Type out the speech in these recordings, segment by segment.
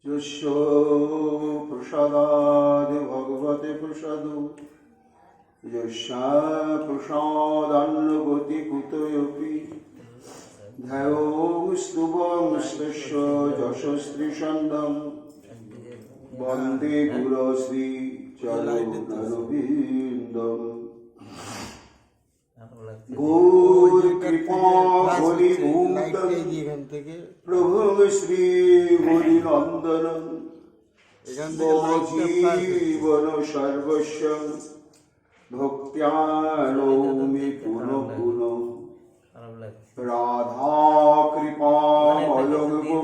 যস্য প্রসাদাদে ভগবতে প্রসাদো যস্যা প্রসাদান্নগতি কুতয়োপি ধ্যায়োস্তুবং স্তস্য যশস্ত্রীষণ্ডং বন্দে গুরশ্রী চরণারবিন্দম গৌর কৃপা হরিভূতং প্রভুং শ্রী হরিনন্দনং জীবন সর্বস্ব ভক্ত্যা নৌমি পুনঃ পুনঃ রাধা কৃপা অলঙ্ঘ্য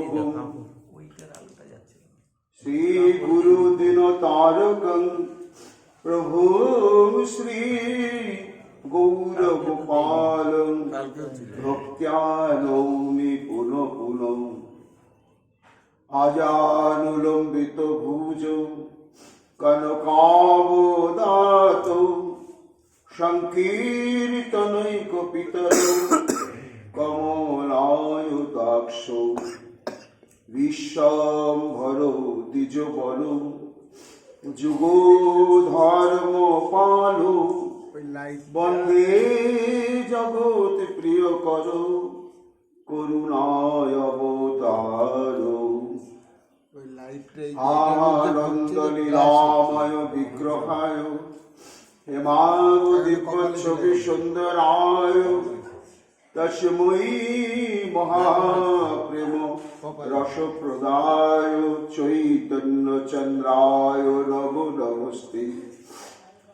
শ্রী গুরু দিন তারকং প্রভু শ্রী গৌর গোপালং ভক্ত্যা নৌমি পুনঃ পুনঃ আজানুলম্বিত ভুজ কনকাবদাত সংকীর্তনৈক পিতর কমলায়ুতাক্ষ বিশ্বম্ভর দ্বিজবল যুগধর্ম পালো বন্দে জগৎ প্রিয় কর করুণায় অবতার আনন্দ লীলাময় বিগ্রহায় হেমাদিপচ্ছবি সুন্দরায় তস্मै মহাপ্রেম রসপ্রদায় চৈতন্য চন্দ্রায় নব নমস্তে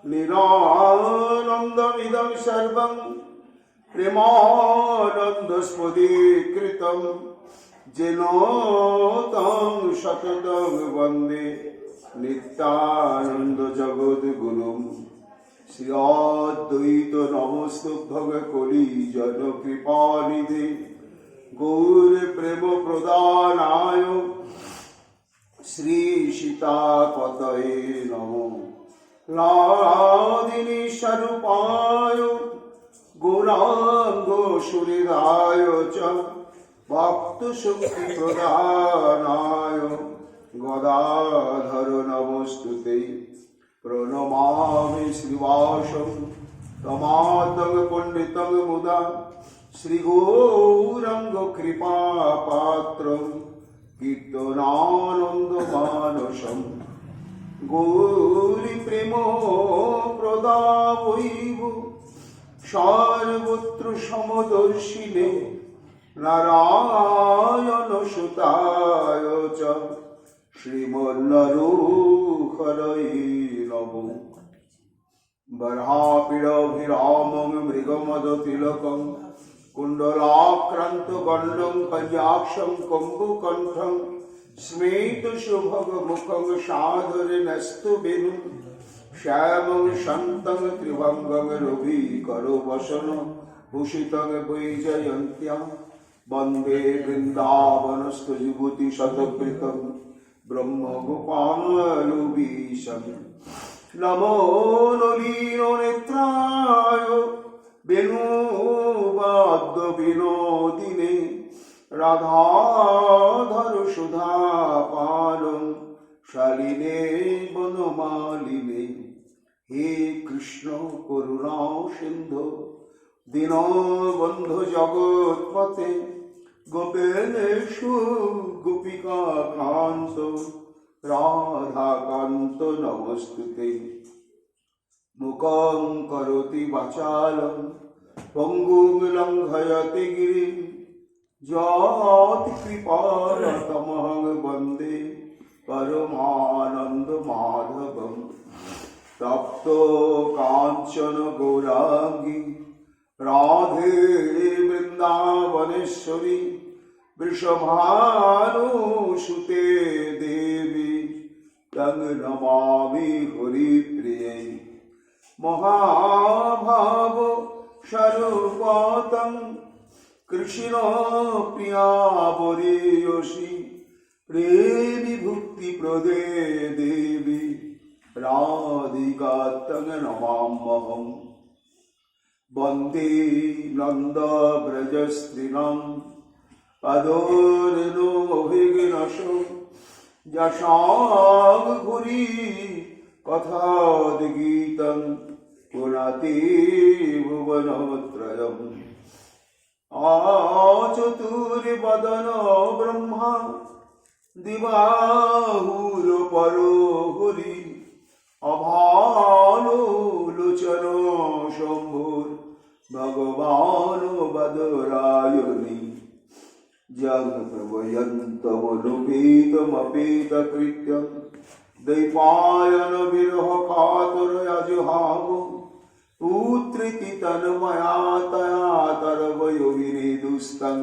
নিরানন্দমিদং সর্বং প্রেমানন্দস্ফুটিকৃতং যেন তং সততং বন্দে নিত্যানন্দ জগদ্গুরুং শ্রী অদ্বৈত নমস্তুভ্যং কলি জন কৃপানিধে গৌর প্রেম প্রদানায় শ্রী সীতাপতয়ে নমঃ লাদিনী স্বরূপায় গৌরাঙ্গ সুহৃদায় চ ভক্ত শক্তি প্রদানায় গদাধর নমস্তুতে প্রণমামি শ্রীবাসং তমাতং পণ্ডিতং মুদা শ্রীগৌরাঙ্গ কৃপাপাত্রং কীর্তনানন্দ মানসং গৌরী প্রেম প্রদাবৈব সর্বত্র সমদর্শিনে নারায়ণ সুতায় চ শ্রীমন্নরূহরয়ে নমঃ বর্হাপিড়ভিরামং মৃগমদতিলকং কুণ্ডলাক্রান্ত গণ্ডং কঞ্জাক্ষং কম্বুকণ্ঠং স্মেতশুভগমুখং সাধরেণস্তু বেণু শ্যামং শান্তং ত্রিভঙ্গং রবিকরবসন ভূষিতং বৈজয়ন্ত্যা বন্দে বৃন্দাবনস্থ যুবতী শতকৃতং ব্রহ্মগোপালবীশং নমো নলিনো নেত্রায় বেণুবাদ্য বিনোদিনে রাধাধর সুধাপালং শালিনে বনমালিনে হে কৃষ্ণ করুণা সিন্ধু দীনবন্ধু জগৎপতে গোপেশু গোপিকা কান্ত রাধাকান্ত নমস্তুতে মুখং করোতি বাচালং পঙ্গুং লঙ্ঘয়তে গিরিং যৎ কৃপাতমহং বন্দে পরমানন্দ মাধবং তপ্ত কাঞ্চন গৌরাঙ্গী রাধে বৃন্দাবনেশ্বরী বৃষভানুসুতে দেবী তং নমামি হরিপ্রিয়ে মহাভাব স্বরূপতং কৃষ্ণ প্রিয়া বরেয়সী প্রেমী ভক্তি প্রদে দেবী রাধিকা তং নমাম্যহং বন্দে নন্দ ব্রজস্ত্রীণং পদোর্নো অভিঘ্নসো যশাং ঘুরি কথাদ্গীতং পুনাতি ভুবনত্রয়ম আচতুর্বদন ব্রহ্মা দিবাহুর পরো হরি অভালো লোচন শম্ভুর ভগবান বদরায়ণী জং প্রবয়ন্তমনুপেতমপেতকৃত্যং দৈপায়ন বিরহ কাতরয়জুহাব পুত্রিতি তন্ময়া তয়া তরবয়োগিরে দুস্তং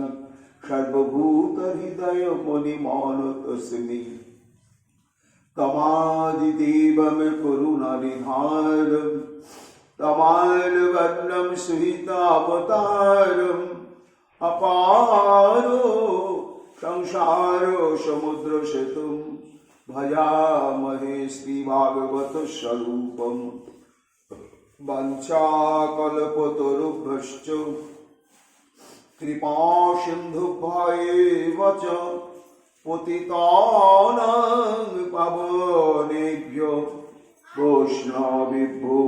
সর্বভূত হৃদয় মণিমানতস্মি তমাদিদেবম করুণানিধারম তমালবর্ণম সুহিতাবতারম अपारो संसारो समुद्र सेतुं भजामहे श्रीभागवत स्वरूपम् वंचाकल्पतरुभ्यश्च कृपा सिन्धुभ्येव च पतितानां पावनेभ्यो वैष्णवेभ्यो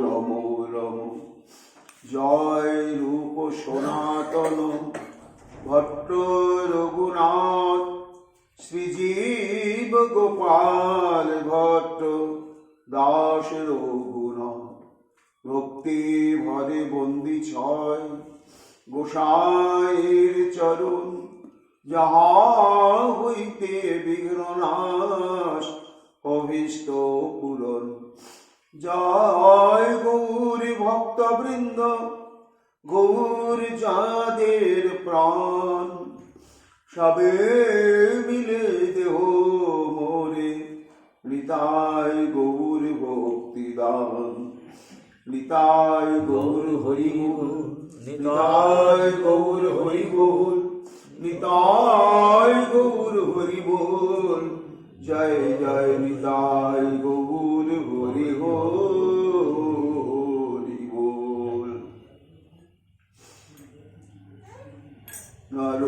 नमो नमः। जय रूप सनातन भट्ट रघुनाथ श्रीजीव गोपाल भट्ट दास रघुनाथ भक्ति भरे बंदी छय गोसाईर चरण जहाँ हইতে বিঘ্ননাশ অভীষ্ট পূরণ। জয় গৌর ভক্তবৃন্দ গৌর যাদের প্রাণ সবে মিলে দেহ মোরে নিতাই গৌর ভক্তিদান। নিতাই গৌর হরি বল নিতাই গৌর হরি বল নিতাই গৌর হরি বল। জয় জয় নিতাই গৌর হরি হরি বল। নর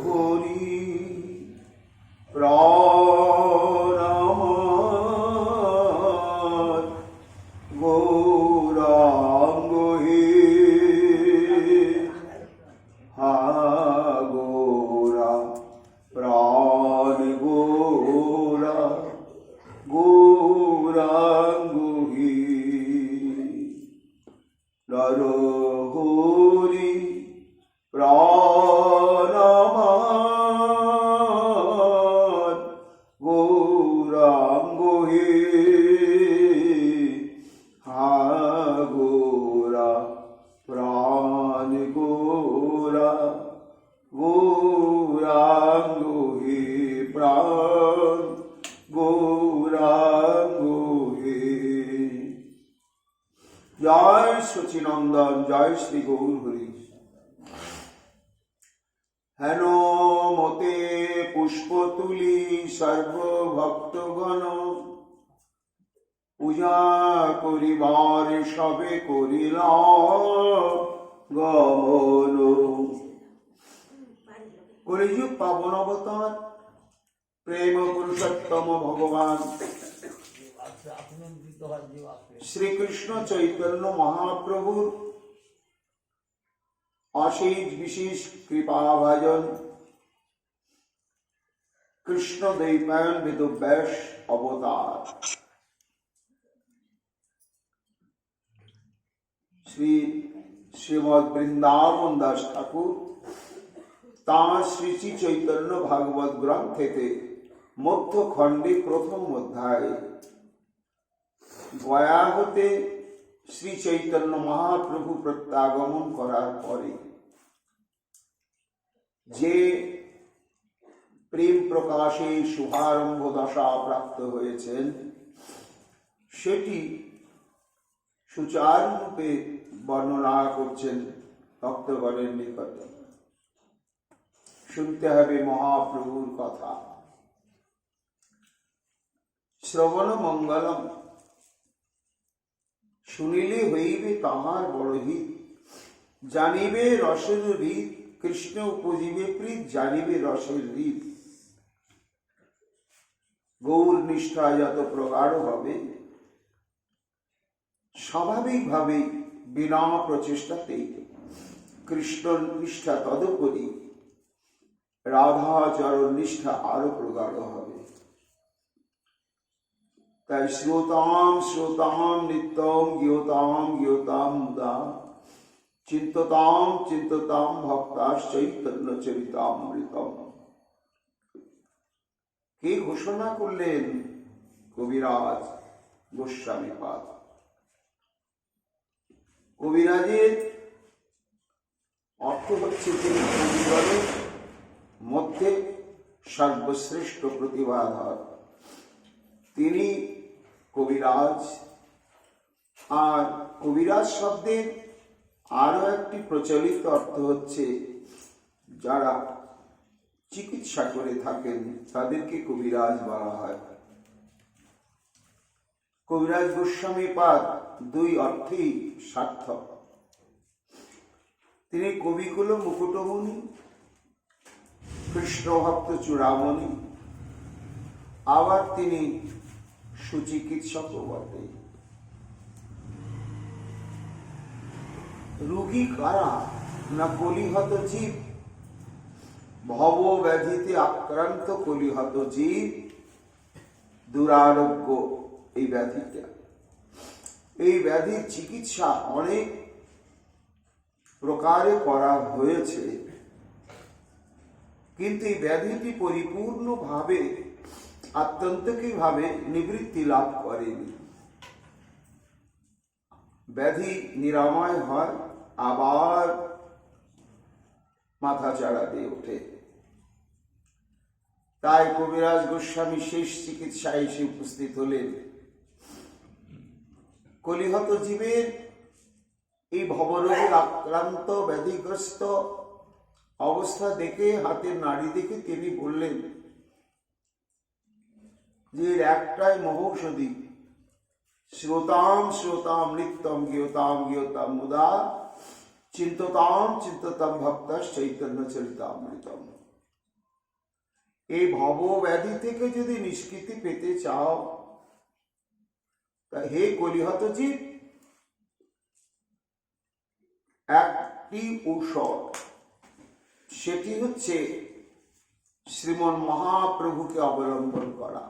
হরি প্রাণ গৌরাঙ্গ হে হা গৌরা প্রাণ গৌরা গৌরাঙ্গ হে নর হরি প্রাণ গৌরাঙ্গ হে হা গৌরা প্রাণ গৌরা গৌরাঙ্গ হে প্রাণ গৌরাঙ্গ হে। জয় সচিনন্দন জয় শ্রী গৌর হরি। হেন মতে পুষ্প তুলি সর্বভক্তগণ পূজা করিবার সবে করিল গমন। কলিযুগ পাবন অবতার প্রেম পুরুষোত্তম ভগবান শ্রীকৃষ্ণ চৈতন্য মহাপ্রভুর অশেষ বিশেষ কৃপাভাজন কৃষ্ণ দ্বৈপায়ন বেদব্যাস অবতার শ্রী শ্রীমদ বৃন্দাবন দাস ঠাকুর তাঁর শ্রী শ্রী চৈতন্য ভাগবত গ্রন্থেতে মধ্য খণ্ডে প্রথম অধ্যায় গয়া হতে শ্রী চৈতন্য মহাপ্রভু প্রত্যাগমন করার পরে যে প্রেম প্রকাশে শুভারম্ভ দশা প্রাপ্ত হয়েছেন সেটি সুচারুরূপে বর্ণনা করছেন ভক্তগণের নিকটে। শুনতে হবে মহাপ্রভুর কথা। শ্রবণ মঙ্গলম শুনিলে হইবে তাহার বড় হিত জানিবে রসের রীত কৃষ্ণ উপজীবে প্রীত জানিবে রসের রীত। গৌর নিষ্ঠা যত প্রগাঢ় হবে, স্বাভাবিকভাবেই বিনা প্রচেষ্টাতেই কৃষ্ণ নিষ্ঠা তদুপরি রাধাচরণ নিষ্ঠাা আরো প্রগাঢ় হবে। তাই শ্রোতাম শ্রোতাম নিত্যম জ্ঞাতাম জ্ঞাতাম মুদা চিন্ততাম চিন্ততাম ভক্তাশ্চৈতন্য চরিতামৃতম। কে ঘোষণা করলেন? কবিরাজ গোস্বামীপাদ। কবিরাজের অর্থ হচ্ছে তিনি কবিগণের মধ্যে সর্বশ্রেষ্ঠ প্রতিভাধর, তিনি কবিরাজ। আর কবিরাজ শব্দের আরো একটি প্রচলিত অর্থ হচ্ছে যারা চিকিৎসা করে থাকেন তাদেরকে কবিরাজ বলা হয়। কবিরাজ গোস্বামীপাদ দুই অর্থেই সার্থক। তিনি কবিকুল মুকুটমণি, কৃষ্ণ ভক্ত চূড়ামণি, আবার তিনি সুচিকিৎসকও বটে। রোগী কারা? না কলিহত জীব, ভব ব্যাধিতে আক্রান্ত কলিহত জীব, দুরারোগ্য এই ব্যাধিটা। এই ব্যাধির চিকিৎসা অনেক প্রকারে করা হয়েছে, কিন্তু এই ব্যাধিটি পরিপূর্ণভাবে আত্যন্তিকভাবে নিবৃত্তি লাভ করেনি। ব্যাধি নিরাময় হয়, আবার মাথা চাড়া দিয়ে ওঠে। তাই কবিরাজ গোস্বামী শেষ চিকিৎসায় এসে উপস্থিত হলেন। কলিহত জীবের এই ভবরোগে আক্রান্ত ব্যাধিগ্রস্ত অবস্থা দেখে, হাতের নাড়ি দেখে তিনি বললেন যে এর একটাই মহৌষধি, শ্রোতাম শ্রোতাম নিত্যম জ্ঞাতাম জ্ঞাতাম মুদা চিন্ততাম চিন্ততাম ভক্তাশ্চৈতন্য চরিতামৃতম। এই ভব ব্যাধি থেকে যদি নিষ্কৃতি পেতে চাও, তা হে কলিহত জীব, একটি ঔষধ, সেটি হচ্ছে শ্রীমন মহাপ্রভুকে অবলম্বন করা।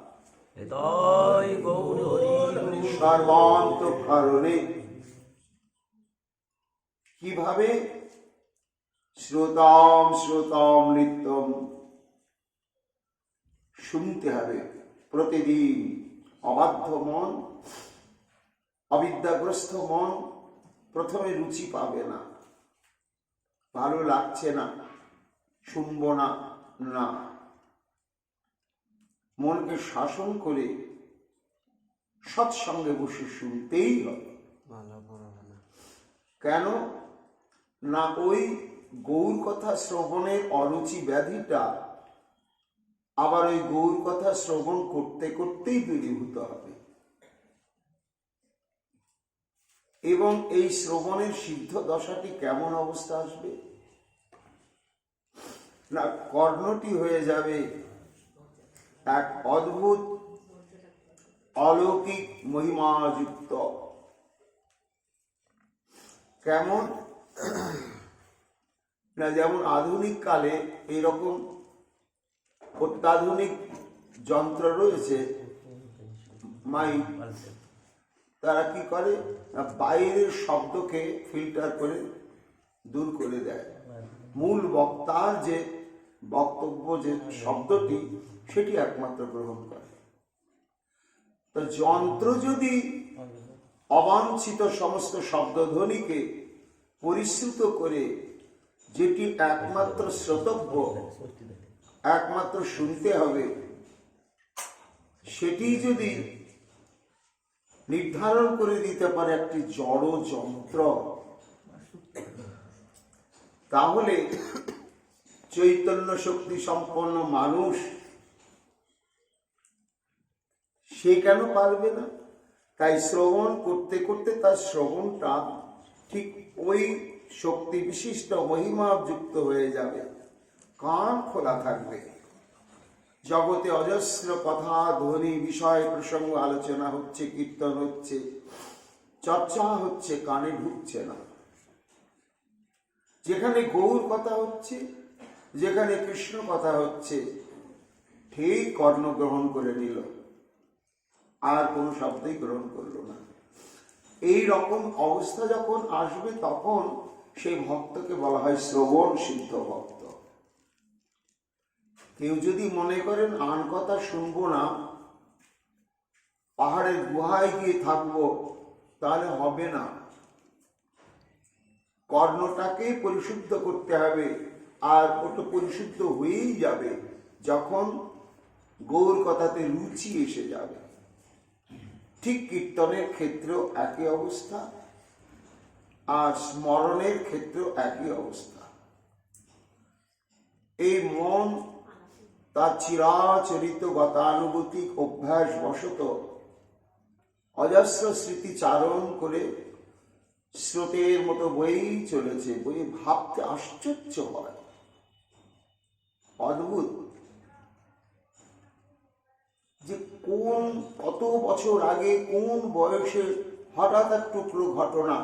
সর্বান্তঃকরণে কিভাবে? শ্রোতাম শ্রোতাম নিত্যম, শুনতে হবে প্রতিদিন। অবাধ্য মন, অবিদ্যাগ্রস্ত মন প্রথমে রুচি পাবে না, ভালো লাগছে না, শুনবো না। না, মনকে শাসন করে সৎসঙ্গে বসে শুনতেই হবে। কেন না? ওই গৌর কথা শ্রবণের অরুচি ব্যাধিটা আবার ওই গৌর কথা শ্রবণ করতে করতেই দূরীভূত হবে। এবং এই শ্রবণের সিদ্ধ দশাটি কেমন অবস্থা আসবে? না, কর্ণটি হয়ে যাবে এক অদ্ভুত অলৌকিক মহিমাযুক্ত। কেমন না? যেমন আধুনিক কালে এইরকম অত্যাধুনিক যন্ত্র রয়েছে, মাইক, তারা কি করে? বাইরের শব্দকে ফিল্টার করে দূর করে দেয়, মূল বক্তার যে বক্তব্য, যে শব্দটি, সেটি একমাত্র গ্রহণ করে। তো যন্ত্র যদি অবাঞ্ছিত সমস্ত শব্দধ্বনিকে পরিশ্রুত করে, যেটি একমাত্র শ্রোতব্য, একমাত্র শুনতে হবে, সেটি যদি নির্ধারণ করে দিতে পারে একটি জড় যন্ত্র, তাহলে চৈতন্য শক্তি সম্পন্ন মানুষ সে কেন পারবে না? তাই শ্রবণ করতে করতে তার শ্রবণটা ঠিক ওই শক্তি বিশিষ্ট মহিমা যুক্ত হয়ে যাবে। কান খোলা থাকবে, জগতে অজস্র কথা ধ্বনি বিষয় প্রসঙ্গ আলোচনা হচ্ছে, কীর্তন হচ্ছে, চর্চা হচ্ছে, কানে ঢুকছে না। যেখানে গৌর কথা হচ্ছে, যেখানে কৃষ্ণ কথা হচ্ছে, ঠিক কর্ণ গ্রহণ করে নিল, আর কোনো শব্দই গ্রহণ করলো না। এই রকম অবস্থা যখন আসবে তখন সেই ভক্তকে বলা হয় শ্রবণ সিদ্ধ ভক্ত। কেউ যদি মনে করেন আন কথা শুনবো না, পাহাড়ের গুহায় গিয়ে থাকবো, তাহলে হবে না। কর্ণটাকে পরিশুদ্ধ করতে হবে, আর ওটা পরিশুদ্ধ হয়েই যাবে যখন গৌর কথাতে রুচি এসে যাবে। ঠিক কীর্তনের ক্ষেত্রেও একই অবস্থা, আর স্মরণের ক্ষেত্রেও একই অবস্থা। এই মন তার চিরাচরিত গতানুগতিক অভ্যাস বশত অজস্র স্মৃতি চারণ করে স্রোতের মতো বয়েই চলেছে। বয়ে ভাবতে আশ্চর্য হয়, অদ্ভুত, যে কোন কত বছর আগে কোন বয়সে হঠাৎ এক টুকরো ঘটনা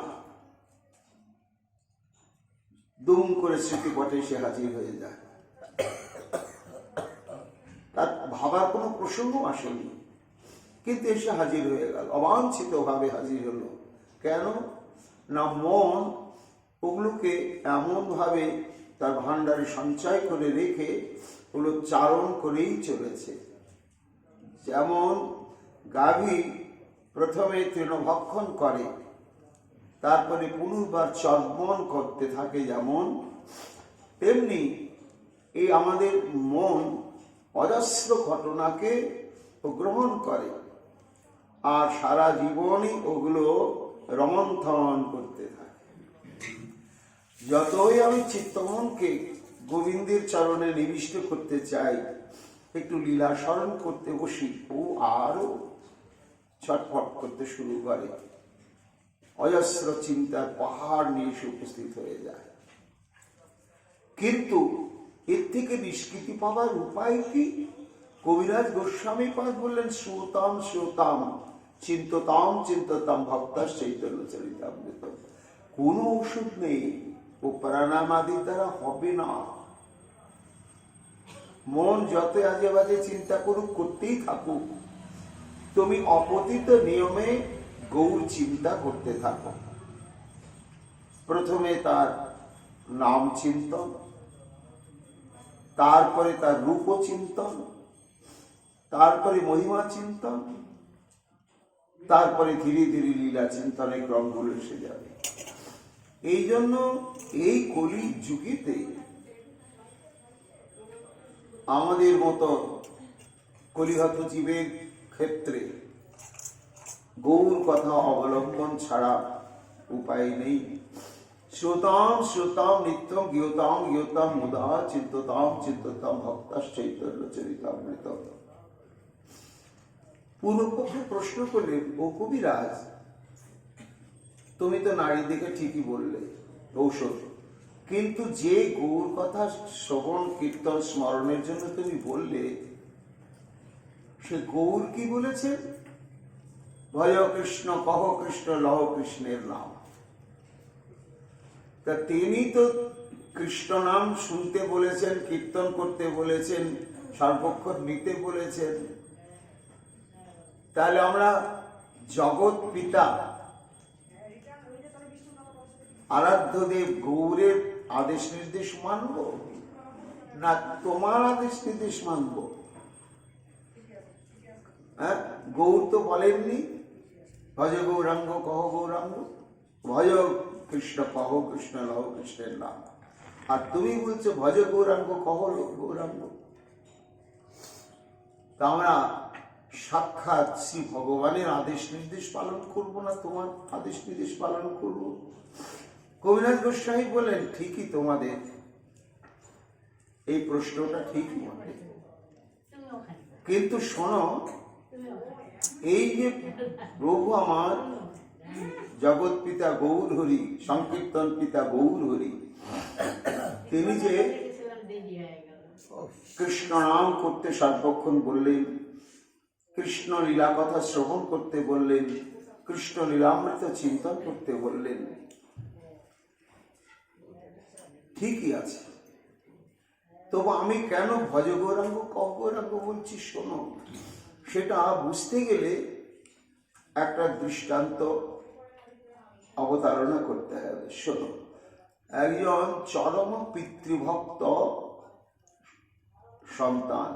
দুম করে স্মৃতিপটে এসে হাজির হয়ে যায়। তার ভাবার কোনো প্রসঙ্গ আসেনি, কিন্তু এসে হাজির হয়ে গেল, অবাঞ্ছিত ভাবে হাজির হলো। কেন না, মন ওগুলোকে এমন ভাবে তার ভান্ডারে সঞ্চয় করে রেখে ওগুলো চারণ করেই চলেছে। যেমন গাভী প্রথমে তৃণভক্ষণ করে, তারপরে পুনর্বার চর্বণ করতে থাকে, যেমন তেমনি এই আমাদের মন অজস্র ঘটনাকে গ্রহণ করে, আর সারা জীবনই ওগুলো রমন্থন করতে থাকে। যতই আমি চিত্তমনকে গোবিন্দের চরণে নিবিষ্ট করতে চাই, একটু লীলা স্মরণ করতে বসি, ও আরো ছটফট করতে শুরু করে, অজস্র চিন্তার পাহাড় নিয়ে এসে উপস্থিত হয়ে যায়। কিন্তু এর থেকে নিষ্কৃতি পাওয়ার উপায় কি? কবিরাজ গোস্বামী পাদ বললেন, শ্রোতাম শ্রোতাম চিন্ততাম চিন্ততাম ভক্তার চৈতন্য চরিতামৃত। কোনো ওষুধ নেই, ও প্রাণায়াম আদির দ্বারা হবে না। মন যত আজে বাজে চিন্তা করুক, করতেই থাকুক, তুমি অপতিত নিয়মে গৌর চিন্তা করতে থাকো। প্রথমে তার নাম চিন্তন, তারপরে তার রূপ চিন্তন, তারপরে মহিমা চিন্তন, তারপরে ধীরে ধীরে লীলা চিন্তনের ক্রমগুলো এসে যাবে। এই জন্য এই কলি যুগেতে আমাদের মতো কলিহত জীবের ক্ষেত্রে গৌর কথা অবলম্বন ছাড়া উপায় নেই। শ্রোতাম শ্রোতাম নিত্যম গীয়তাম গীয়তাম মুদা চিন্ততাম চিন্ততাম ভক্তার চৈতন্য চরিতামৃত। পূর্বপক্ষ প্রশ্ন করলেন, ও কবিরাজ, তুমি তো নারী দিকে ঠিকই বললে ঔষধ, কিন্তু যে গৌর কথা শ্রবণ কীর্তন স্মরণের জন্য তুমি বললে, সে গৌর কি বলেছে? ভয় কৃষ্ণ, কহ কৃষ্ণ, লহ কৃষ্ণের নাম। তা তিনি তো কৃষ্ণ নাম শুনতে বলেছেন, কীর্তন করতে বলেছেন, সর্বক্ষণ নিতে বলেছেন। তাহলে আমরা জগৎ পিতা আরাধ্য দেব গৌরের আদেশ নির্দেশ মানব, না তোমার আদেশ নির্দেশ মানব? হ্যাঁ, গৌর তো বলেননি ভজ গৌরাঙ্গ কহ গৌরাঙ্গ, ভজ কৃষ্ণ কহ কৃষ্ণ, লহ কৃষ্ণের নাম। আর তুমি বলছো ভজ গৌরাঙ্গ কহ গৌরাঙ্গ। তা আমরা সাক্ষাৎ শ্রী ভগবানের আদেশ নির্দেশ পালন করব, না তোমার আদেশ নির্দেশ পালন করব? কবিরাজ গোস্বামী বলেন, ঠিকই তোমাদের এই প্রশ্নটা ঠিকই বটে, কিন্তু শোনো, এই যে প্রভু আমার জগৎ পিতা গৌর হরি, সংকীর্তন পিতা গৌর হরি, তিনি যে কৃষ্ণ নাম করতে সর্বক্ষণ বললেন, কৃষ্ণ লীলা কথা শ্রবণ করতে বললেন, কৃষ্ণ লীলামৃত চিন্তন করতে বললেন। ঠিকই আছে, তবু আমি কেন ভজ গৌরাঙ্গ গৌরাঙ্গ বলছি শোনো। সেটা বুঝতে গেলে একটা দৃষ্টান্ত অবতারণা করতে হবে। শোনো, একজন চরম পিতৃভক্ত সন্তান,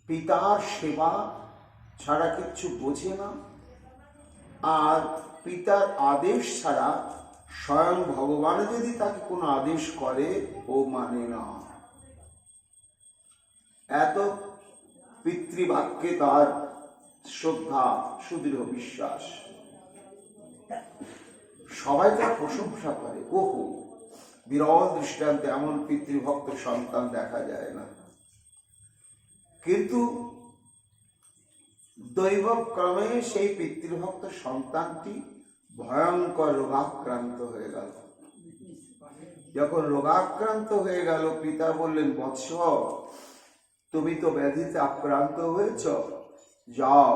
পিতার সেবা ছাড়া কিচ্ছু বোঝে না, আর পিতার আদেশ ছাড়া স্বয়ং ভগবান যদি তাকে কোনো আদেশ করে ও মানে না। এত পিতৃবাক্যে তার শ্রদ্ধা, সুদৃঢ় বিশ্বাস, সবাই তার প্রশংসা করে। ওহো, বিরল দৃষ্টান্তে এমন পিতৃভক্ত সন্তান দেখা যায় না। কিন্তু দৈবক্রমে সেই পিতৃভক্ত সন্তানটি ভয়ঙ্কর রোগাক্রান্ত হয়ে গেল। যখন রোগাক্রান্ত হয়ে গেল, পিতা বললেন, বৎস, তুমি তো ব্যাধিতে আক্রান্ত হয়েছ, যাও,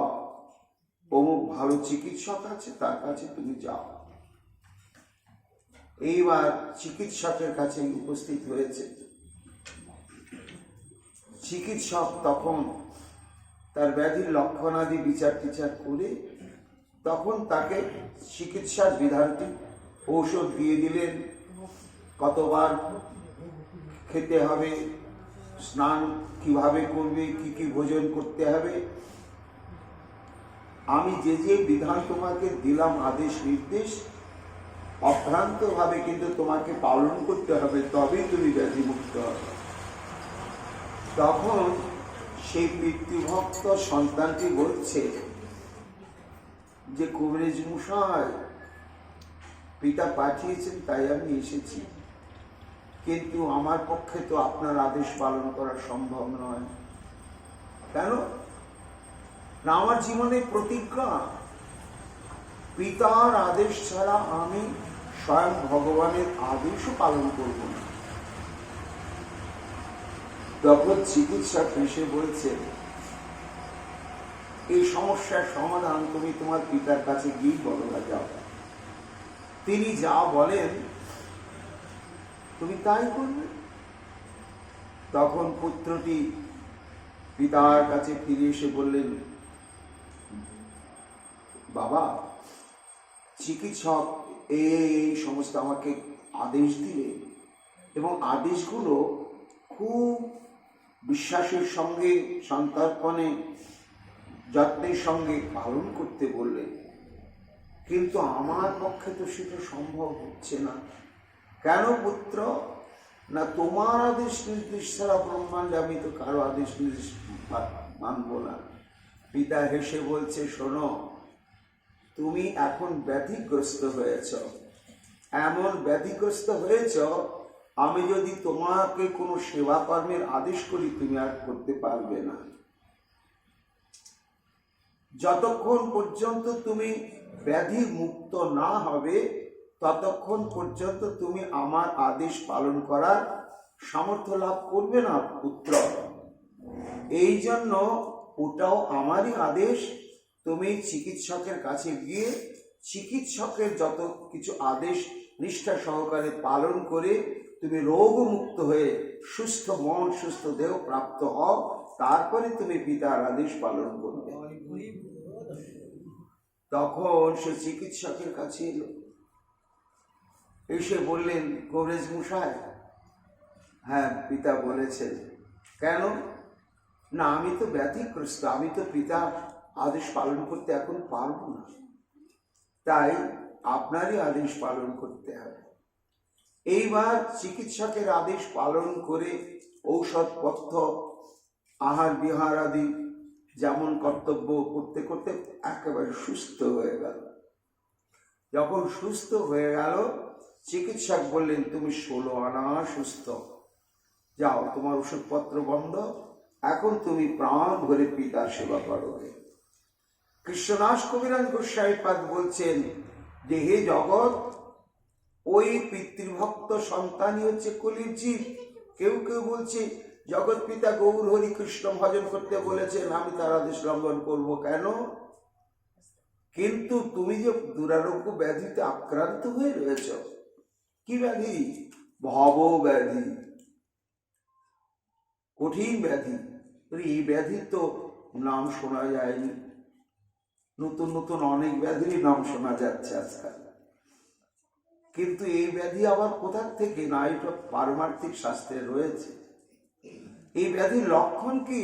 অমুক ভালো চিকিৎসক আছে, তার কাছে তুমি যাও। এইবার চিকিৎসকের কাছে উপস্থিত হয়েছে। চিকিৎসক তখন তার ব্যাধির লক্ষণাদি বিচার টিচার করে তখন তাকে চিকিৎসার বিধানটি ঔষধ দিয়ে দিলেন, কতবার খেতে হবে, স্নান কিভাবে করবে, কি কি ভোজন করতে হবে। আমি যে যে বিধান তোমাকে দিলাম, আদেশ নির্দেশ, অভ্রান্তভাবে কিন্তু তোমাকে পালন করতে হবে, তবেই তুমি ব্যাধিমুক্ত হবে। তখন সেই পিতৃভক্ত সন্তানটি বলছে যে, কবিরাজ মশাই, পিতা পাঠিয়েছেন তাই আমি এসেছি, কিন্তু আমার পক্ষে তো আপনার আদেশ পালন করা সম্ভব নয়। কেন না? আমার জীবনের প্রতিজ্ঞা, পিতার আদেশ ছাড়া আমি স্বয়ং ভগবানের আদেশও পালন করব না। তখন চিকিৎসক এসে বলছে, এই সমস্যার সমাধান তুমি তোমার পিতার কাছে গিয়ে বলো না, যাও। তিনি যা বলেন তুমি তাই করবে। তখন পুত্রটি পিতার কাছে ফিরে এসে বললেন, বাবা, চিকিৎসক এই সমস্ত আমাকে আদেশ দিলেন এবং আদেশগুলো খুব বিশ্বাসের সঙ্গে, সন্তর্পণে, যত্নের সঙ্গে পালন করতে বললেন, কিন্তু আমার পক্ষে তো সেটা সম্ভব হচ্ছে না। কেন পুত্র? না, তোমার আদেশ নির্দেশ ছাড়া ব্রহ্মাণ্ডে আমি তো কারো আদেশ নির্দেশ মানব না। পিতা হেসে বলছে, শোনো, তুমি এখন ব্যাধিগ্রস্ত হয়েছ, এমন ব্যাধিগ্রস্ত হয়েছ, আমি যদি তোমাকে কোনো সেবা কর্মের আদেশ করি তুমি আর করতে পারবে না। যতক্ষণ পর্যন্ত তুমি ব্যাধি মুক্ত না হবে, ততক্ষণ পর্যন্ত তুমি আমার আদেশ পালন করার সামর্থ্য লাভ করবে না পুত্র। এই জন্য ওটাও আমারই আদেশ, তুমি চিকিৎসকের কাছে গিয়ে চিকিৎসকের যত কিছু আদেশ নিষ্ঠা সহকারে পালন করে তুমি রোগমুক্ত হয়ে সুস্থ মন, সুস্থ দেহ প্রাপ্ত হও, তারপরে তুমি পিতার আদেশ পালন করবে। তখন সে চিকিৎসকের কাছে এলো, এসে বললেন, কবিরাজ মশাই, হ্যাঁ পিতা বলেছেন। কেন না? আমি তো ব্যাধিগ্রস্ত, আমি তো পিতার আদেশ পালন করতে এখন পারবো না, তাই আপনারই আদেশ পালন করতে হবে। এইবার চিকিৎসকের আদেশ পালন করে ঔষধপথ্য, আহার বিহার আদি যেমন কর্তব্য করতে করতে একেবারে সুস্থ হয়ে গেল। যখন সুস্থ হয়ে গেল, চিকিৎসক বললেন, তুমি 16 আনা সুস্থ, যাও, তোমার ওষুধপত্র বন্ধ, এখন তুমি প্রাণ ভরে পিতার সেবা করবে। কৃষ্ণদাস কবিরাজ গোস্বামী পাদ বলছেন যে, হে জগৎ, ওই পিতৃভক্ত সন্তানই হচ্ছে কলির জীব, কেউ কেউ বলছে জগৎ পিতা গৌর হরি কৃষ্ণ ভজন করতে বলেছেন, আমি তার আদেশ লঙ্ঘন করব কেন? কিন্তু তুমি যে দুরারোগ্য ব্যাধিতে আক্রান্ত হয়ে রয়েছ, কি ব্যাধি? ভব ব্যাধি, কঠিন ব্যাধি। এই ব্যাধির তো নাম শোনা যায়নি, নতুন নতুন অনেক ব্যাধির নাম শোনা যাচ্ছে আজকাল। কিন্তু এই ব্যাধি আবার কোথার থেকে? না, এটা পারমার্থিক শাস্ত্রে রয়েছে। এই ব্যাধির লক্ষণ কি?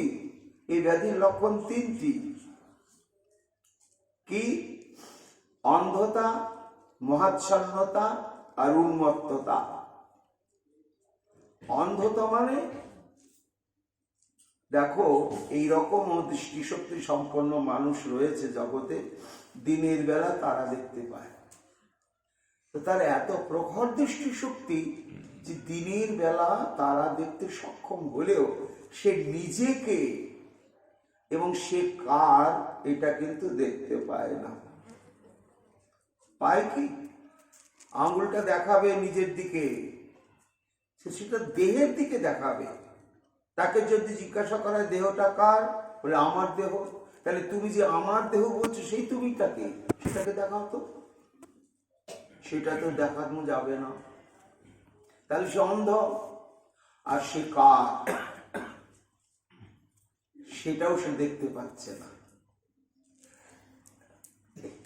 এই ব্যাধির লক্ষণ তিনটি। কি? অন্ধতা, মহাচ্ছন্নতা আর উন্মত্ততা। অন্ধতা মানে দেখো, এইরকম দৃষ্টিশক্তি সম্পন্ন মানুষ রয়েছে জগতে, দিনের বেলা তারা দেখতে পায়। তো তার এত প্রখর দৃষ্টিশক্তি যে দিনের বেলা তারা দেখতে সক্ষম হলেও সে নিজেকে এবং সে কার এটা কিন্তু দেখতে পায় না। পায় কি? আঙুলটা দেখাবে নিজের দিকে, সেটা দেহের দিকে দেখাবে। তাকে যদি জিজ্ঞাসা করা দেহটা কার, বলে আমার দেহ। তাহলে তুমি যে আমার দেহ বলছো সেই তুমিটাকে, সেটাকে দেখাও তো। সেটা তো দেখানো যাবে না, তাহলে সে অন্ধ। আর সে কার সেটাও সে দেখতে পাচ্ছে না।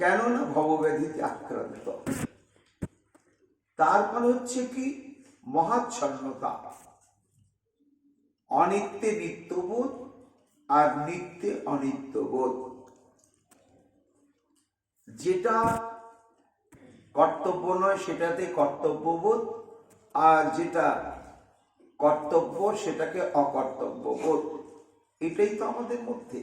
কেননা ভবব্যাধিতে আক্রান্ত। তারপরে হচ্ছে কি? মহাচ্ছন্নতা, অনিত্যে নিত্যবোধ আর নিত্যে অনিত্যবোধ। যেটা কর্তব্য নয় সেটাতে কর্তব্যবোধ, আর যেটা কর্তব্য সেটাকে অকর্তব্যবোধ। এটাই তো আমাদের মধ্যে।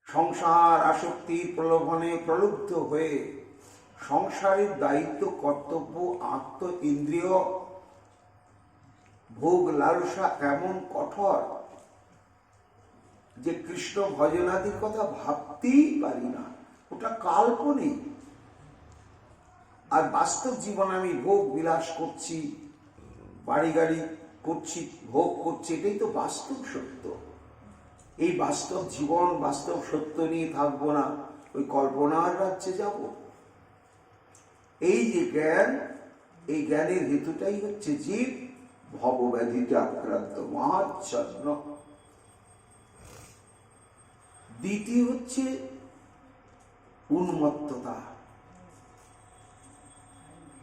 সংসার আসক্তির প্রলোভনে প্রলুব্ধ হয়ে সংসারের দায়িত্ব, কর্তব্য, আত্ম ইন্দ্রিয় ভোগ লালসা এমন কঠোর যে কৃষ্ণ ভজনাদির কথা ভাবতেই পারি না। ওটা কাল্পনিক। আর বাস্তব জীবন আমি ভোগ বিলাস করছি, বাড়ি গাড়ি করছি, ভোগ করছি, এটাই তো বাস্তব সত্য। এই বাস্তব জীবন, বাস্তব সত্য নিয়ে থাকবো না, ওই কল্পনার রাজ্যে যাব। এই যে জ্ঞান, এই জ্ঞানের হেতুটাই হচ্ছে জীব ভবব্যাধিতে আক্রান্ত, মহাচ্ছন্ন। দ্বিতীয় হচ্ছে উন্মত্ততা।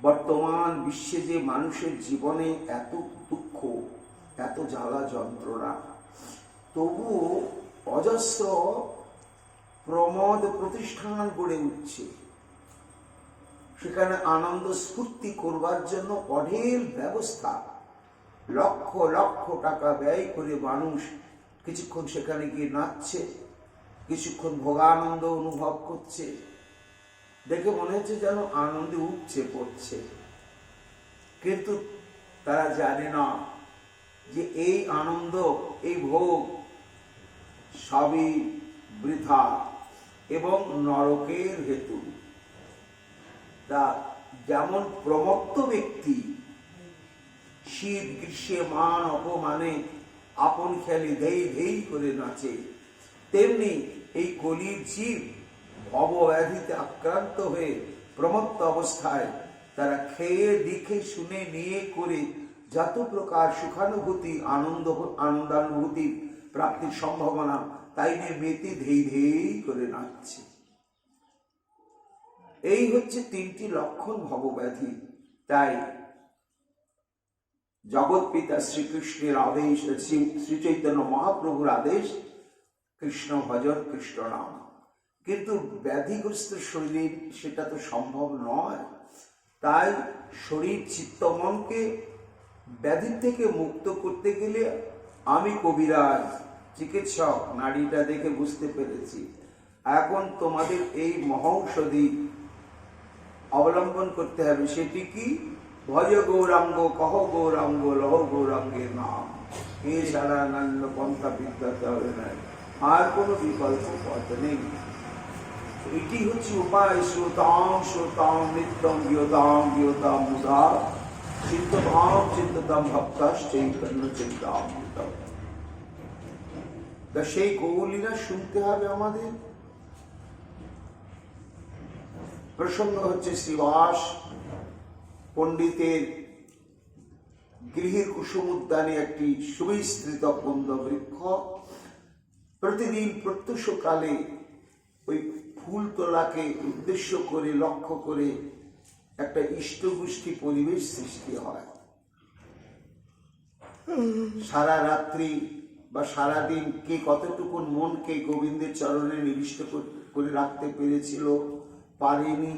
বর্তমান বিশ্বে যে মানুষের জীবনে এত দুঃখ, এত জ্বালা যন্ত্রণা, তবু অজস্র প্রমোদ প্রতিষ্ঠান গড়ে উঠছে। সেখানে আনন্দ স্ফূর্তি করবার জন্য অঢেল ব্যবস্থা, লক্ষ লক্ষ টাকা ব্যয় করে মানুষ কিছুক্ষণ সেখানে গিয়ে নাচছে, কিছুক্ষণ ভোগানন্দ অনুভব করছে। দেখে মনে হচ্ছে যেন আনন্দে উপচে পড়ছে। কিন্তু তারা জানে না যে এই আনন্দ, এই ভোগ সবই বৃথা এবং নরকের হেতু। তা যেমন প্রমত্ত ব্যক্তি শীত গ্রীষ্মে মান অপমানে আপন খেলে ধেই ধেই করে নাচে, তেমনি এই কলির জীব ভবব্যাধিতে আক্রান্ত হয়ে প্রমত্ত অবস্থায় তারা খেয়ে দেখে শুনে নিয়ে করে যত প্রকার সুখানুভূতি, আনন্দানুভূতি প্রাপ্তির সম্ভাবনা, তাই নিয়ে মেতে ধেই ধেই করে নাচছে। এই হচ্ছে তিনটি লক্ষণ ভবব্যাধি। তাই জগৎ পিতা শ্রীকৃষ্ণের আদেশ, শ্রী চৈতন্য মহাপ্রভুর আদেশ, কৃষ্ণ ভজন, কৃষ্ণ নাম। কিন্তু ব্যাধিগ্রস্ত শরীর সেটা তো সম্ভব নয়। তাই শরীর চিত্ত মনকে ব্যাধি থেকে মুক্ত করতে গেলে আমি কবিরাজ, চিকিৎসক, নাড়িটা দেখে বুঝতে পেরেছি। এখন তোমাদের এই মহৌষধি অবলম্বন করতে হবে। সেটি কি? ভজ গৌরাঙ্গ, কহ গৌরাঙ্গ, লহ গৌরাঙ্গের নাম। এছাড়া নান্য পন্থা বিদ্যাতে হবে না, আর কোনো বিকল্প পথ নেই। এটি হচ্ছে উপায়। শ্রোতাম শ্রোতাম নিত্যম গিয়তাম গিয়তাম মুদা চিন্ততাম চিন্ততাম ভক্তাস চৈতন্য চিন্তামৃতম। তা সেই গৌরলীলা শুনতে হবে আমাদের। প্রসঙ্গ হচ্ছে শ্রীবাস পণ্ডিতের গৃহের কুসুম উদ্যানে একটি সুবিস্তৃত কুন্দ বৃক্ষ। প্রতিদিন প্রত্যুষকালে ওই ফুল তোলাকে উদ্দেশ্য করে লক্ষ্য করে একটা ইষ্টগোষ্ঠী পরিবেশ সৃষ্টি হয়। সারা রাত্রি বা সারাদিন কে কতটুকু মনকে গোবিন্দের চরণে নিবিষ্ট করে রাখতে পেরেছিল, পারেনি,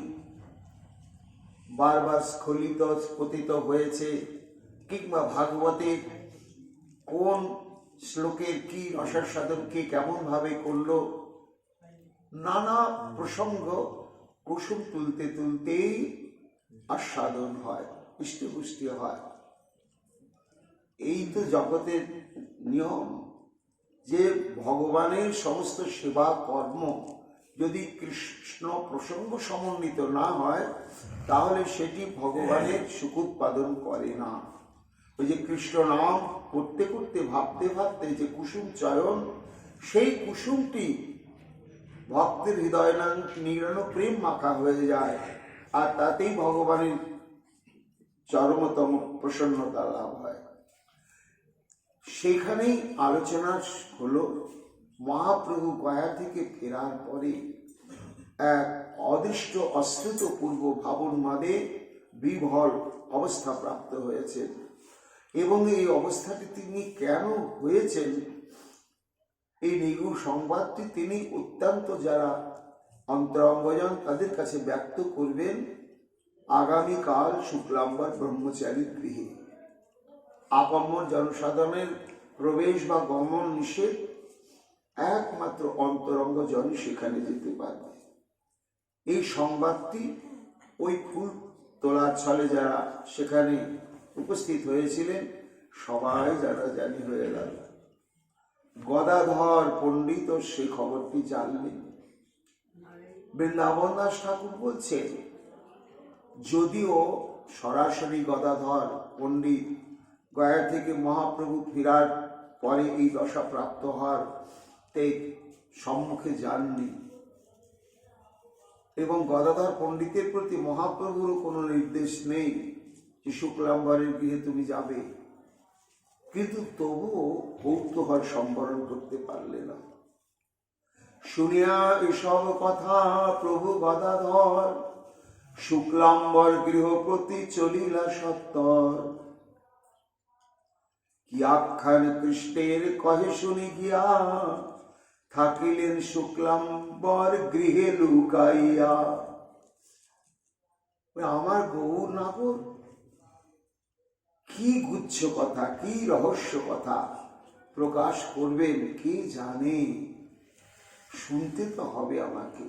বারবার স্খলিত পতিত হয়েছে, কিংবা ভাগবতের কোন শ্লোকের কি রসাস্বাদন কে কেমন ভাবে করলো, নানা প্রসঙ্গ কুসুম তুলতে তুলতেই আস্বাদন হয়, ইষ্টপুষ্টি হয়। এই তো জগতের নিয়ম যে ভগবানের সমস্ত সেবা কর্ম যদি কৃষ্ণ প্রসঙ্গ সমন্বিত না হয় তাহলে সেটি ভগবানের সুখ উৎপাদন করে না। ওই যে কৃষ্ণ নাম করতে করতে ভাবতে ভাবতে যে কুসুম চয়ন, সেই কুসুমটি ভক্তের হৃদয় নিরানো প্রেম মাখা হয়ে যায়, আর তাতেই ভগবানের চরমতম প্রসন্নতা লাভ হয়। সেখানেই আলোচনা হলো মহাপ্রভু গয়া থেকে ফেরার পরে এক অদৃষ্ট অশ্রিত পূর্ব ভাবনমাদে বিভল অবস্থা প্রাপ্ত হয়েছেন, এবং এই অবস্থাটি তিনি কেন হয়েছেন এই নিগুড় সংবাদটি তিনি অত্যন্ত যারা অন্তরঙ্গজন তাদের কাছে ব্যক্ত করবেন আগামীকাল শুক্লাম্বর ব্রহ্মচারীর গৃহে। আপামর জনসাধারণের প্রবেশ বা গমন নিষেধ, একমাত্র অন্তরঙ্গ জনই সেখানে যেতে পারবে। এই সংবাদটি ওই ফুল তোলার ছলে যারা সেখানে উপস্থিত হয়েছিলেন সবাই যারা জানি হয়ে গেল। গদাধর পণ্ডিত সে খবরটি জানলেন। বৃন্দাবন দাস ঠাকুর বলছেন, যদিও সরাসরি গদাধর পণ্ডিত গয়া থেকে মহাপ্রভু ফেরার পরে এই দশা প্রাপ্ত হওয়ার সম্মুখে যাননি, এবং গদাধর পণ্ডিতের প্রতি মহাপ্রভুরও কোনো নির্দেশ নেই যে শুক্লাম্বরের গৃহে তুমি যাবে, কিন্তু তবুও কৌতূহল সম্বরণ করতে পারলে না। শুনিয়া এসব কথা প্রভু গদাধর শুক্লাম্বর গৃহপতি চলিলা সত্তর। কি আখ্যান কৃষ্ণের কহে শুনি গিয়া থাকিলেন শুক্লাম্বর গৃহে লুকাইয়া। আমার গৌর নাগর কি গুচ্ছ কথা, কি রহস্য কথা প্রকাশ করবেন কে জানে, শুনতে তো হবে আমাকে।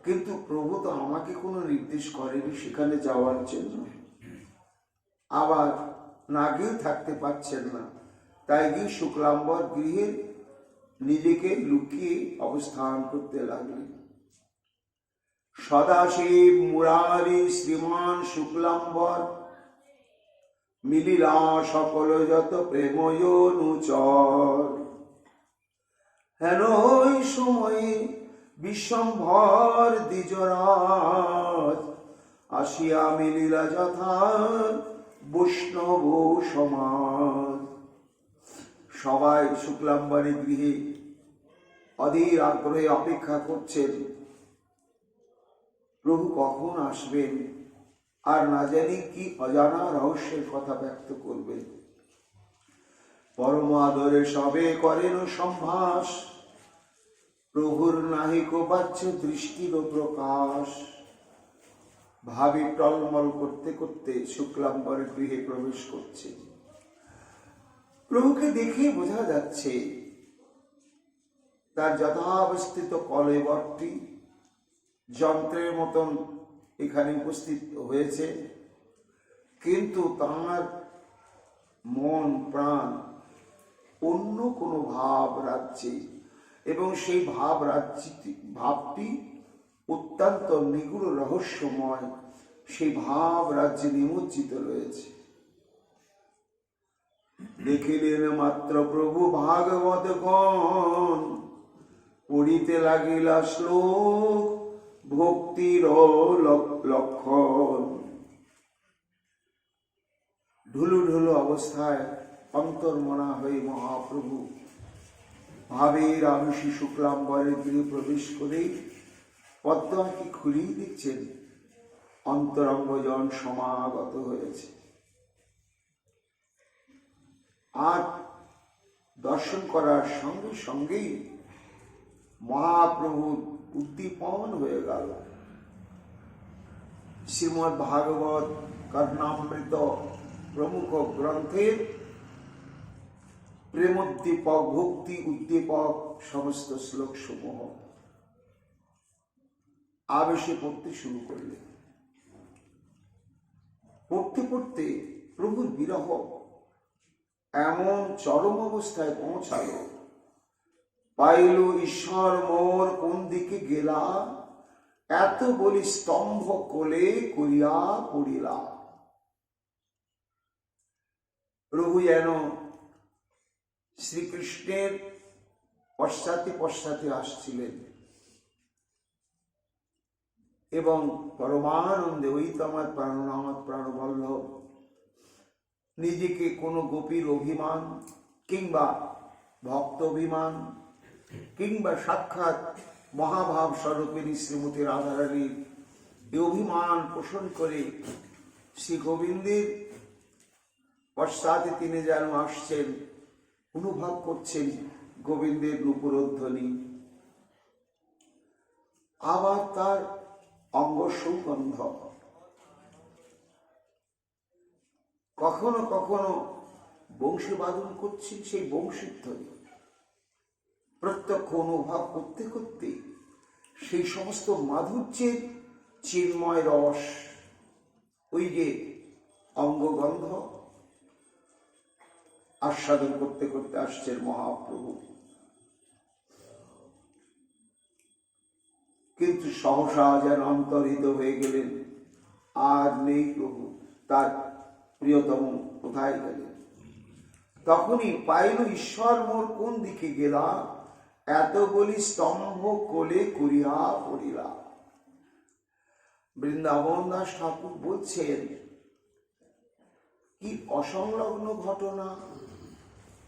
কিন্তু প্রভু তো আমাকে কোনো নির্দেশ করেনি সেখানে যাওয়ার জন্য, আবার না গিয়েও থাকতে পারছেন না, তাই গিয়ে শুক্লাম্বর গৃহে নিজেকে লুকিয়ে অবস্থান করতে লাগলেন। সদাশিব মুরারি শ্রীমান শুক্লাম্বর মিলিলা সকল যত প্রেময়নুচর। হেন ওই সময়ে বিশ্বম্ভর দ্বিজরাজ আসিয়া মিলিলা যথা বৈষ্ণব সমাজ। সবাই শুক্লাম্বরের গৃহে অধীর আগ্রহে অপেক্ষা করছেন প্রভু কখন আসবেন, আর না জানি কি অজানা রহস্যের কথা ব্যক্ত করবেন। পরম আদরে সবে করেন সম্ভাস, প্রভুর নাহিক বাচ্য দৃষ্টির প্রকাশ। ভাবি টলমল করতে করতে শুক্লাম্বরের গৃহে প্রবেশ করছে। প্রভুকে দেখে বোঝা যাচ্ছে তার যথাবস্থিত কলেবরটি যন্ত্রের মতন এখানে উপস্থিত হয়েছে, কিন্তু তার মন প্রাণ অন্য কোনো ভাব রাজ্যে, এবং সেই ভাবটি অত্যন্ত নিগুড় রহস্যময়, সেই ভাব রাজ্যে নিমজ্জিত রয়েছে। দেখিলেন মাত্র প্রভু ভাগবত গণ, পড়িতে লাগিলা শ্লোক ভক্তির লক্ষণ। ঢুলু ঢুলু অবস্থায় অন্তর্মনা হয়ে মহাপ্রভু ভাবের আমিষী শুক্লাম্বরের গৃহে প্রবেশ করে পদ্মাকে খুলিয়ে দিচ্ছেন। অন্তরঙ্গজন সমাগত হয়েছে, আর দর্শন করার সঙ্গে সঙ্গেই মহাপ্রভু উদ্দীপন হয়ে গেল। শ্রীমদ্ ভাগবত, কর্ণামৃত প্রমুখ গ্রন্থের প্রেমোদ্দীপক, ভক্তি উদ্দীপক সমস্ত শ্লোক সমূহ আবেশে পড়তে শুরু করলেন। পড়তে পড়তে প্রভুর বিরহ এমন চরম অবস্থায় পৌঁছাল, পাইল ঈশ্বর মোর কোন দিকে গেলা, এত বলি স্তম্ভ কোলে করিয়া পড়িলা। প্রভু যেন শ্রীকৃষ্ণের পশ্চাতে পশ্চাতে আসছিলেন এবং পরমানন্দে, ওই তো আমার প্রাণনাথ প্রাণবল্লভ, নিজেকে কোনো গোপীর অভিমান কিংবা ভক্ত অভিমান কিংবা সাক্ষাৎ মহাভাব স্বরূপিণী শ্রীমতী রাধারানীর এই অভিমান পোষণ করে শ্রী গোবিন্দের পশ্চাতে তিনি যেন আসছেন, অনুভব করছেন গোবিন্দের নূপুরধ্বনি, আবার তার অঙ্গ সুগন্ধ, কখনো কখনো বংশী বাদন করছেন, সেই বংশীর ধ্বনি প্রত্যক্ষ অনুভব করতে করতে সেই সমস্ত মাধুর্যের চিন্ময় রস, ওই যে অঙ্গগন্ধ আস্বাদন করতে করতে আসছেন মহাপ্রভু। কিন্তু সহসা যেন অন্তর্হিত হয়ে গেলেন, আর নেই প্রভু, তার প্রিয়তম কোথায় গেলেন। তখনই পাইল ঈশ্বর মোর কোন দিকে গেলা, এত বলি স্তম্ভ কোলে করিয়া পড়িলা। বৃন্দাবন দাস ঠাকুর বলছেন, কি অসংলগ্ন ঘটনা।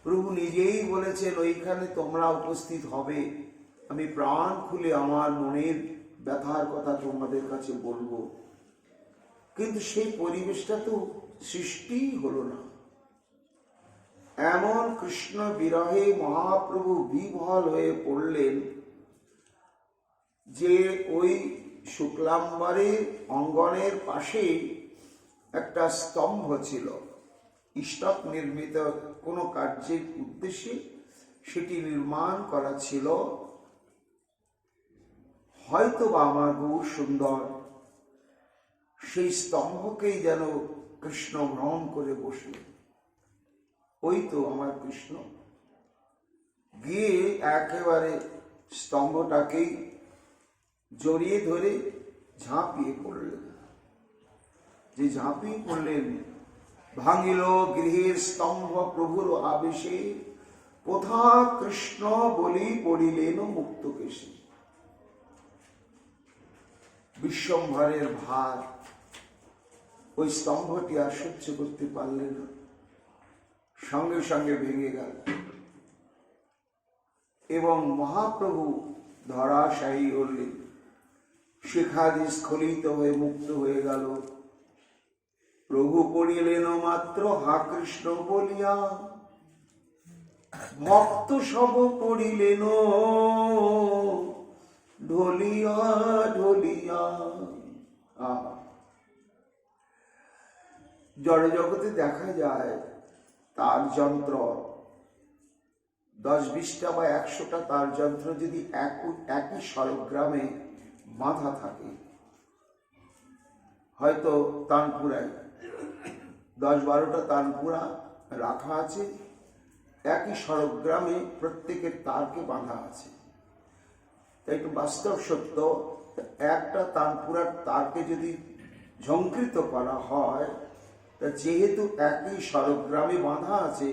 প্রভু নিজেই বলেছেন, ওইখানে তোমরা উপস্থিত হবে, আমি প্রাণ খুলে আমার মনের ব্যথার কথা তোমাদের কাছে বলবো, কিন্তু সেই পরিবেশটা তো সৃষ্টি হলো না। এমন কৃষ্ণ বিরহে মহাপ্রভু বিভল হয়ে পড়লেন যে ওই শুক্লাম্বরের অঙ্গনের পাশে একটা স্তম্ভ ছিল, ইষ্টক নির্মিত কোনো কার্যের উদ্দেশ্যে সেটি নির্মাণ করা ছিল। হয়তো বা আমার গৌর সুন্দর সেই স্তম্ভকেই যেন কৃষ্ণ গ্রহণ করে বসলেন। ওই তো আমার কৃষ্ণ গিয়ে একেবারে স্তম্ভটাকেই জড়িয়ে ধরে ঝাঁপিয়ে পড়লেন। যে ঝাঁপিয়ে পড়লেন, ভাঙিল গৃহের স্তম্ভ প্রভুর আবেশে, কোথা কৃষ্ণ বলি পড়িলেন মুক্ত কেশে। বিশ্বম্ভরের ভার ওই স্তম্ভটি আর সহ্য করতে পারলেন না, সঙ্গে সঙ্গে ভেঙে গেল এবং মহাপ্রভু ধরাশায়ী হলেন, শিখাদি স্খলিত হয়ে মুক্ত হয়ে গেল। প্রভু পড়িলেন মাত্র হা কৃষ্ণ বলিয়া, ভক্ত সব পড়িলেন ঢলিয়া ঢলিয়া। জড় জগতে দেখা যায় তার যন্ত্র 10-20টা বা 100টা তার যন্ত্র যদি একই স্বরগ্রামে বাঁধা থাকে, হয়তো তানপুরায় 10-12টা তানপুরা রাখা আছে, একই স্বরগ্রামে প্রত্যেকের তারকে বাঁধা আছে। তাই তো বাস্তব সত্য, একটা তানপুরার তারকে যদি ঝঙ্কৃত করা হয়, তা যেহেতু একই স্বরগ্রামে বাঁধা আছে,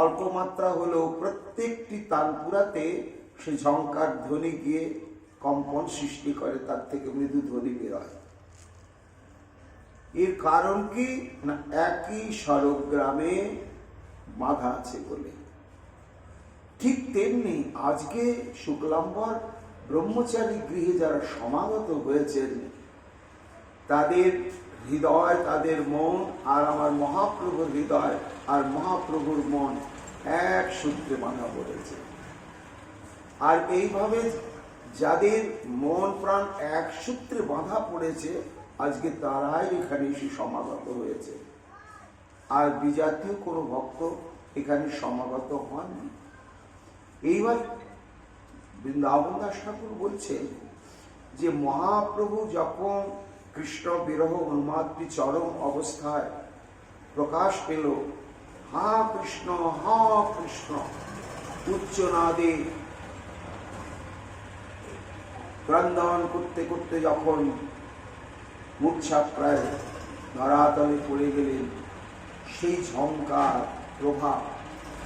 অল্প মাত্রা হলেও প্রত্যেকটি তালপুরাতে সে ঝঙ্কার ধ্বনি গিয়ে কম্পন সৃষ্টি করে, তার থেকে মৃদু ধ্বনি বেরোয়। এর কারণ কি না, একই স্বরগ্রামে বাঁধা আছে বলে। ঠিক তেমনি আজকে শুক্লাম্বর ব্রহ্মচারী গৃহে যারা সমাগত হয়েছেন, তাদের হৃদয়, তাদের মন আর আমার মহাপ্রভুর হৃদয় আর মহাপ্রভুর মন এক সূত্রে বাঁধা পড়েছে। আর এইভাবে যাদের মন প্রাণ এক সূত্রে বাঁধা পড়েছে, আজকে তারাই এখানে এসে সমাগত হয়েছে। আর বিজাতীয় কোনো ভক্ত এখানে সমাগত হননি। এইবার বৃন্দাবন দাস ঠাকুর বলছেন যে মহাপ্রভু যখন কৃষ্ণ বিরহ উন্মাদটি চরম অবস্থায় প্রকাশ পেল, হা কৃষ্ণ হা কৃষ্ণ উচ্চ নাদে ক্রন্দন করতে করতে যখন মূর্ছা প্রায় ধরাতলে পড়ে গেলেন, সেই ঝঙ্কার প্রভাব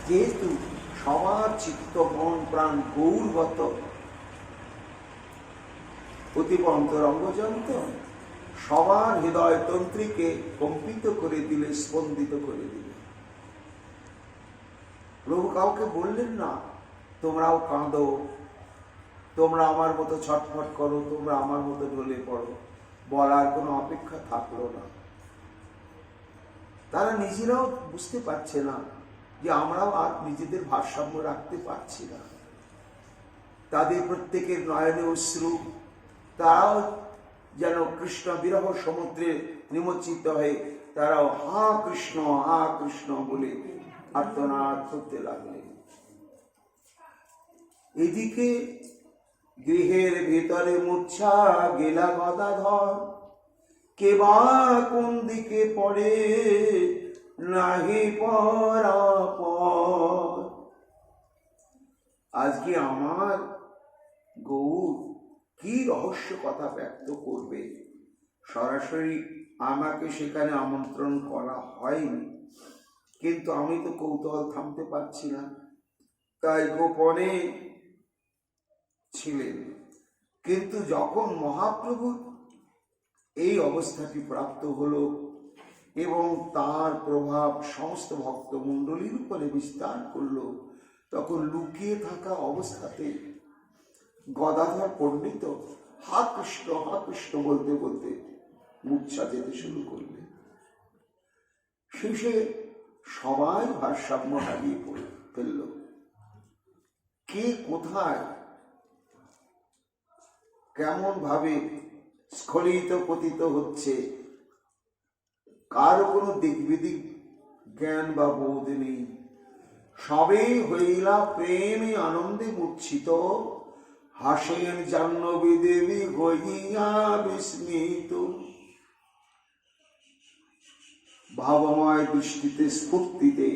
যেহেতু সবার চিত্ত মন প্রাণ গৌরগত, অতীব অন্তরঙ্গজন্ত, সবার হৃদয় তন্ত্রীকে কম্পিত করে দিলে, স্পন্দিত করে দিলে। প্রভু কাউকে বললেন না তোমরাও কাঁদো, তোমরা আমার মতো ছটফট করো, তোমরা আমার মতো ঢলে পড়ো, বলার কোনো অপেক্ষা থাকলো না। তারা নিজেরাও বুঝতে পারছে না যে আমরাও আর নিজেদের ভারসাম্য রাখতে পারছি না। তাদের প্রত্যেকের নয়নে অশ্রু, তারাও যেন কৃষ্ণ বিরহ সমুদ্রে নিমজ্জিত হয়ে তারাও হা কৃষ্ণ বলে আর্তনাদ করতে লাগলেন। এদিকে গৃহের ভেতরে মূর্ছা গেলা গদাধর, কেবা কোন দিকে পড়ে নাহি পরাপর। আজকে আমার গৌর কি রহস্য কথা ব্যক্ত করবে, সরাসরি আমাকে সেখানে আমন্ত্রণ করা হয়নি, কিন্তু আমি তো কৌতূহল থামতে পারছি না, তাই গোপনে ছিলেন। কিন্তু যখন মহাপ্রভুর এই অবস্থাটি প্রাপ্ত হলো এবং তার প্রভাব সমস্ত ভক্তমণ্ডলীর উপরে বিস্তার করলো, তখন লুকিয়ে থাকা অবস্থাতে গদাধর পণ্ডিত হা কৃষ্ণ বলতে বলতে মূর্ছা যেতে শুরু করলেন। শেষে সবাই ভারসাম্য হারিয়ে পড়ে ফেলল। কে কোথায় কেমন ভাবে স্খলিত পতিত হচ্ছে, কারো কোনো দিকবিদিক জ্ঞান বা বোধ নেই। সবেই হইলা প্রেমে আনন্দে মূর্ছিত, হাসেন জাহ্নবী দেবী হইয়া বিস্মিত। ভাবময় দৃষ্টিতে স্ফূর্তিতে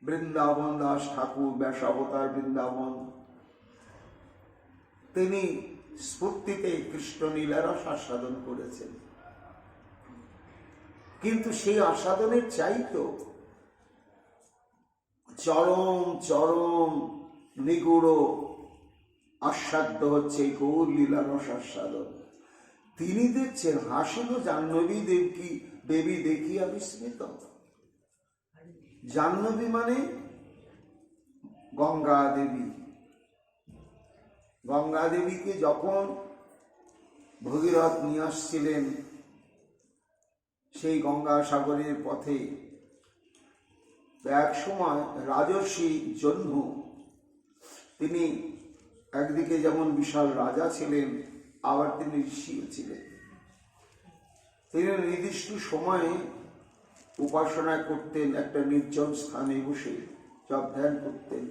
বৃন্দাবন দাস ঠাকুর, ব্যাসাবতার বৃন্দাবন, তিনি স্ফূর্তিতে কৃষ্ণ লীলারস আস্বাদন করেছেন। কিন্তু সেই আস্বাদনের চাইতো চরম চরম নিগুড় আস্বাদ্য হচ্ছে এই গৌর লীলারস আস্বাদন। তিনি দেখছেন হাসিল জাহ্নবী দেবী দেখিয়া বিস্মিত। জাহ্নবী মানে গঙ্গা দেবী। গঙ্গা দেবীকে যখন ভগীরথ নিয়ে আসছিলেন সেই গঙ্গা সাগরের পথে, এক সময় রাজর্ষি জহ্নু, তিনি একদিকে যেমন বিশাল রাজা ছিলেন, আবার তিনি ঋষিও ছিলেন। তিনি নির্দিষ্ট সময়ে উপাসনা করতেন, একটা নির্জন স্থানে বসে জপ ধ্যান করতেন।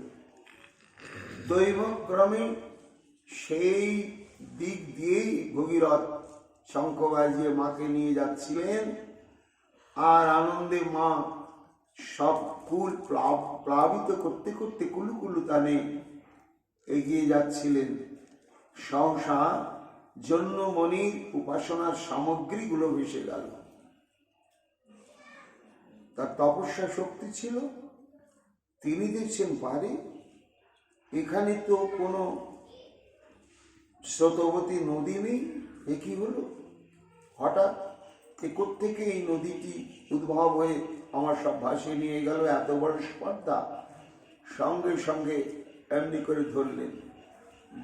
দৈবক্রমে সেই দিক দিয়েই ভগীরথ শঙ্খ বাজিয়ে মাকে নিয়ে যাচ্ছিলেন, আর আনন্দে মা সব কুল প্লাবিত করতে করতে কুলুকুলু টানে এগিয়ে যাচ্ছিলেন। সহসা জন্যমণির উপাসনার সামগ্রীগুলো ভেসে গেল। তার তপস্যা শক্তি ছিল, তিনি দেখছেন পারে এখানে তো কোনো স্রোতবতী নদী নেই, এ কি হলো? হঠাৎ থেকে এই নদীটি উদ্ভব হয়ে আমার সব ভাসিয়ে নিয়ে গেল, এত বড় স্পর্ধা। সঙ্গে সঙ্গে এমনি করে ধরলেন,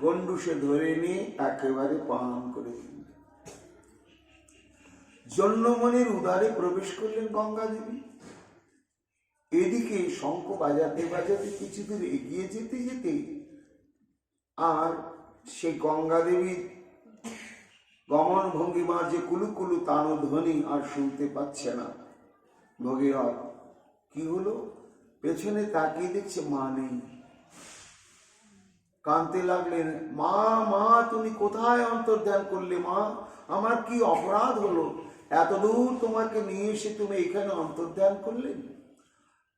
গন্ডুসে ধরে নিয়ে একেবারে পান করে দিলেন। জন্যমণির উদারে প্রবেশ করলেন গঙ্গা দেবী। এদিকে শঙ্খ বাজাতে বাজাতে কিছু দূর এগিয়ে যেতে যেতে আর সেই গঙ্গা দেবীর গমন ভঙ্গিমার যে কুলুকুলু তানধ্বনি আর শুনতে পাচ্ছে না। ভগীরথ কি হলো? পেছনে তাকিয়ে দেখছে মা নেই। কাঁদতে লাগলেন, মা মা তুমি কোথায় অন্তর্ধান করলে? মা, আমার কি অপরাধ হলো? এত দূর তোমাকে নিয়ে এসে তুমি এখানে অন্তর্ধান করলে?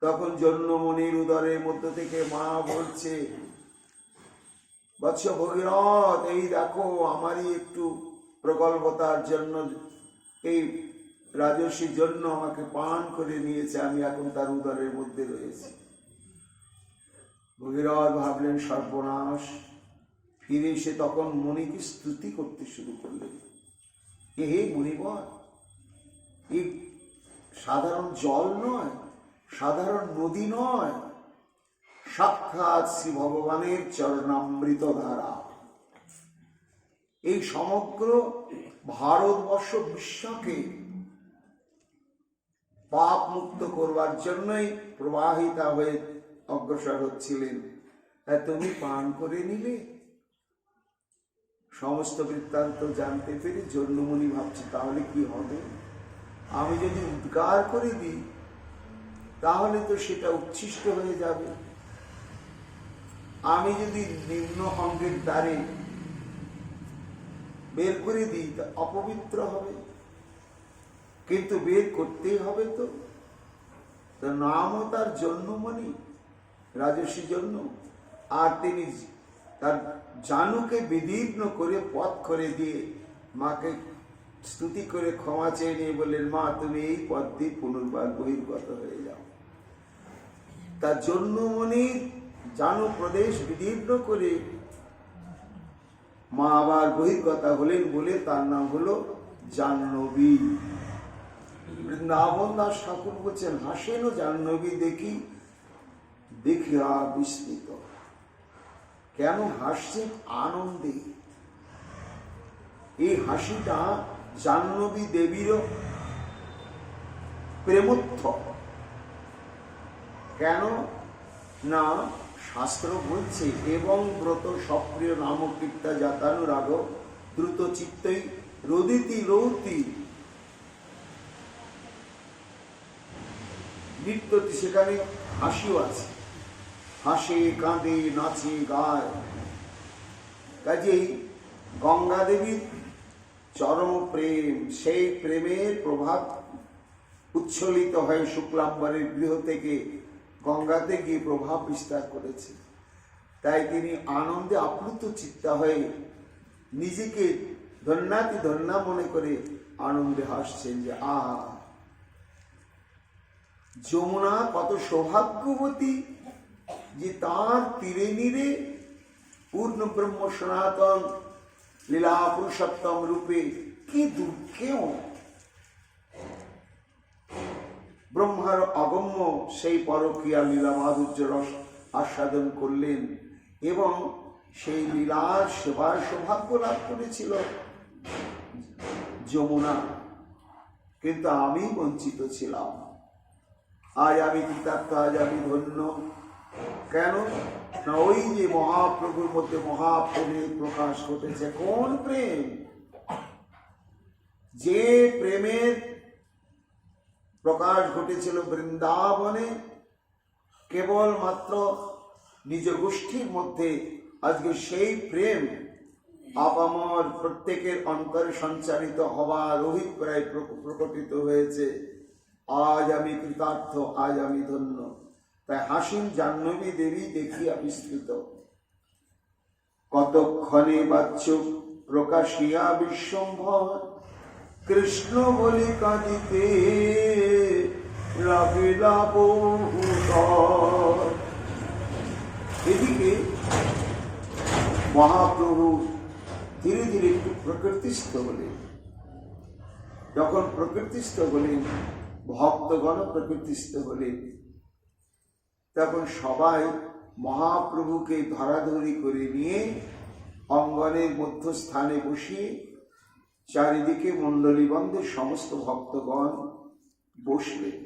তখন জন্যমণির উদরের মধ্য থেকে মা বলছে, বৎস ভগীরথ, এই দেখো আমারই একটু প্রকল্পতার জন্য এই রাজস্বীর জন্য আমাকে পান করে নিয়েছে, আমি এখন তার উদরের মধ্যে রয়েছি। ভগীরথ ভাবলেন সর্বনাশ। ফিরে এসে তখন মণিকে স্তুতি করতে শুরু করলেন, হে মুনিবর, এই সাধারণ জল নয়, সাধারণ নদী নয়, সাক্ষাৎ শ্রী ভগবানের চরণামৃত ধারা। এই সমগ্র ভারতবর্ষ বিশ্বকে পাপ মুক্ত করবার জন্যই প্রবাহিতা হয়ে অগ্রসর হচ্ছিলেন। তুমি পান করে নিলে। সমস্ত বৃত্তান্ত জানতে পেরে জন্যমণি ভাবছে, তাহলে কি হবে? আমি যদি উদ্গার করে দিই তাহলে তো সেটা উচ্ছিষ্ট হয়ে যাবে। আমি যদি নিম্ন অঙ্গের দ্বারে বের করে দিই তা অপবিত্র হবে, কিন্তু বের করতেই হবে। তো নামও তার জন্যমণি, রাজস্বী জন্য। আর তিনি তার জানুকে বিদীর্ণ করে পথ করে দিয়ে মাকে স্তুতি করে ক্ষমা চেয়ে নিয়ে বললেন, মা তুমি এই পথ দিয়ে পুনর্বার বহির্গত হয়ে যাও। তার জন্যমণির জানু প্রদেশ বিদীর্ণ করে মা আবার বহির্গতা হলেন বলে তার নাম হলো জাহ্নবী। বৃন্দাবন দাস ঠাকুর বলছেন, হাসেন জাহ্নবী দেখি দেখিয়া বিস্মিত। কেন হাসছেন? আনন্দে। এই হাসিটা জাহ্নবী দেবীরও প্রেমোত্থ। কেন না, শাস্ত্র বলছে, এবং ব্রত সপ্রিয় নামকীর্তা জাতানুরাগ দ্রুত চিত্তই রোদিতি রৌতি নৃত্যটি, সেখানে হাসিও আছে। হাসে কাঁদে নাচে গায়। কাজেই গঙ্গা দেবীর চরম প্রেম, সেই প্রেমের প্রভাব উচ্ছ্বলিত হয়ে শুক্লাম্বরের গৃহ থেকে গঙ্গাতে গিয়ে প্রভাব বিস্তার করেছে। তাই তিনি আনন্দে আপ্লুত চিত্তা হয়ে নিজেকে ধন্যাতি ধন্যা মনে করে আনন্দে হাসছেন যে, আহা, যমুনা কত সৌভাগ্যবতী যে তার তীরে নীরে পূর্ণ ব্রহ্ম সনাতন লীলা পুরুষোত্তম রূপে কি দুর্গেয় ব্রহ্মার অগম্য সেই পরকীয়া লীলা মাধুর্য রস আস্বাদন করলেন এবং সেই লীলার সেবার সৌভাগ্য লাভ করেছিল যমুনা। কিন্তু আমি বঞ্চিত ছিলাম। আজ আমি কৃতার্থ, আজ আমি ধন্য। কেন না, ওই যে মহাপ্রভুর মধ্যে মহাপ্রেমের প্রকাশ ঘটেছে। কোন প্রেম? যে প্রেমের প্রকাশ ঘটেছিল বৃন্দাবনে কেবলমাত্র নিজ গোষ্ঠীর মধ্যে, আজকে সেই প্রেম আপামর প্রত্যেকের অন্তরে সঞ্চারিত হবার অভিপ্রায় প্রকটিত হয়েছে। আজ আমি কৃতার্থ, আজ আমি ধন্য। তাই হাসিন জাহ্নবী দেবী দেখিয়া বিস্মৃত। কতক্ষণে বাচ্চুক প্রকাশিয়া বিশ্বম্ভর কৃষ্ণ বলি কাঁদিতে লাগিলা বহুতর। এদিকে মহাপ্রভু ধীরে ধীরে একটু প্রকৃতিস্থ হলেন। যখন প্রকৃতিস্থ হলেন, ভক্তগণ প্রকৃতিস্থ হলেন, তখন সবাই মহাপ্রভুকে ধরাধরি করে নিয়ে অঙ্গনের মধ্যস্থানে বসিয়ে চারিদিকে মণ্ডলীবন্ধে সমস্ত ভক্তগণ বসলেন।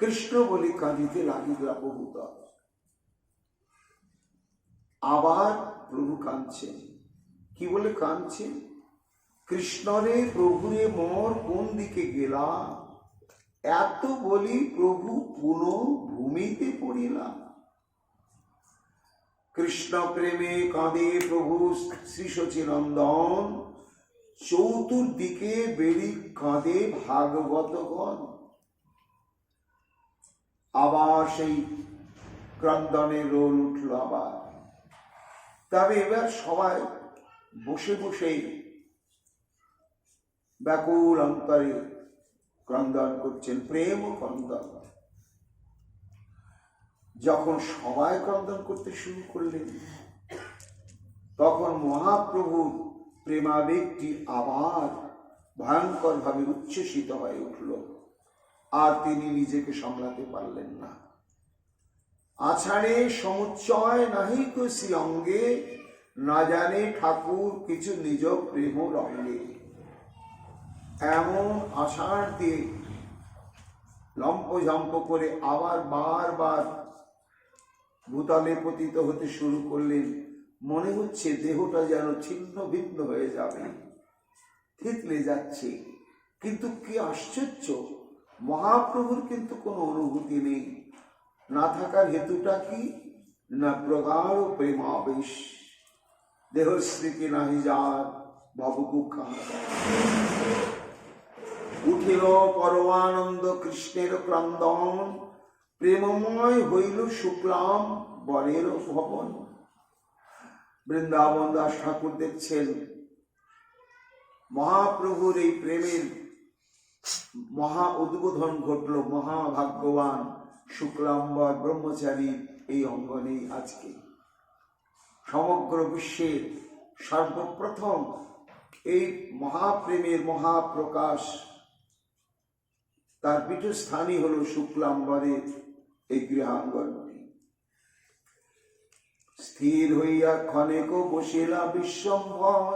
কৃষ্ণ বলে কাঁদিতে লাগিলা বহুতর। আবার প্রভু কাঁদছেন। কি বলে কাঁদছেন? কৃষ্ণরে প্রভুরে মোর কোন দিকে গেলা, এত বলি প্রভু পুনঃ ভূমিতে পড়িলা। কৃষ্ণ প্রেমে কাঁদে প্রভু শ্রী সচিনন্দন, চতুর্দিকে বেড়ি কাঁদে ভাগবতগণ। আবার সেই ক্রন্দনের রোল উঠল আবার। তবে এবার সবাই বসে বসে ব্যাকুল অন্তরে ক্রন্দন করছেন, প্রেম ও ক্রন্দন। যখন সবাই ক্রন্দন করতে শুরু করলেন, তখন মহাপ্রভুর প্রেমাবেগটি আবার ভয়ঙ্কর ভাবে উচ্ছ্বসিত হয়ে উঠল, আর তিনি নিজেকে সামলাতে পারলেন না। আছাড়ে সমুচ্চয় নাহি কুশি অঙ্গে, না জানে ঠাকুর কিছু নিজ প্রেম রঙ্গে। এমন আষাঢ় দিয়ে লম্পঝম্প করে আবার বারবার ভূতলে পতিত হতে শুরু করলেন। মনে হচ্ছে দেহটা যেন ছিন্ন ভিন্ন হয়ে যাবে, থিতলে যাচ্ছে। কিন্তু কি আশ্চর্য, মহাপ্রভুর কিন্তু কোনো অনুভূতি নেই। না থাকার হেতুটা কি? না প্রগাঢ় প্রেমাবেশ। দেহশ্রীকে নাহি যার ভবকুক্ষা। উঠিল পরমানন্দ কৃষ্ণের ক্রন্দন, প্রেমময় হইল শুক্লাম বরের ভবন। বৃন্দাবন দাস ঠাকুর দেখছেন মহাপ্রভুর এই প্রেমের মহা উদ্বোধন ঘটল। মহাভাগ্যবান শুক্লাম্বর ব্রহ্মচারী এই অঙ্গনেই আজকে সমগ্র বিশ্বের সর্বপ্রথম এই মহাপ্রেমের মহাপ্রকাশ, তার পীঠস্থানই হল শুক্লাম্বরের এই গৃহাঙ্গনটি। স্থির হইয়া ক্ষণেক বসিলা বিশ্বম্ভর,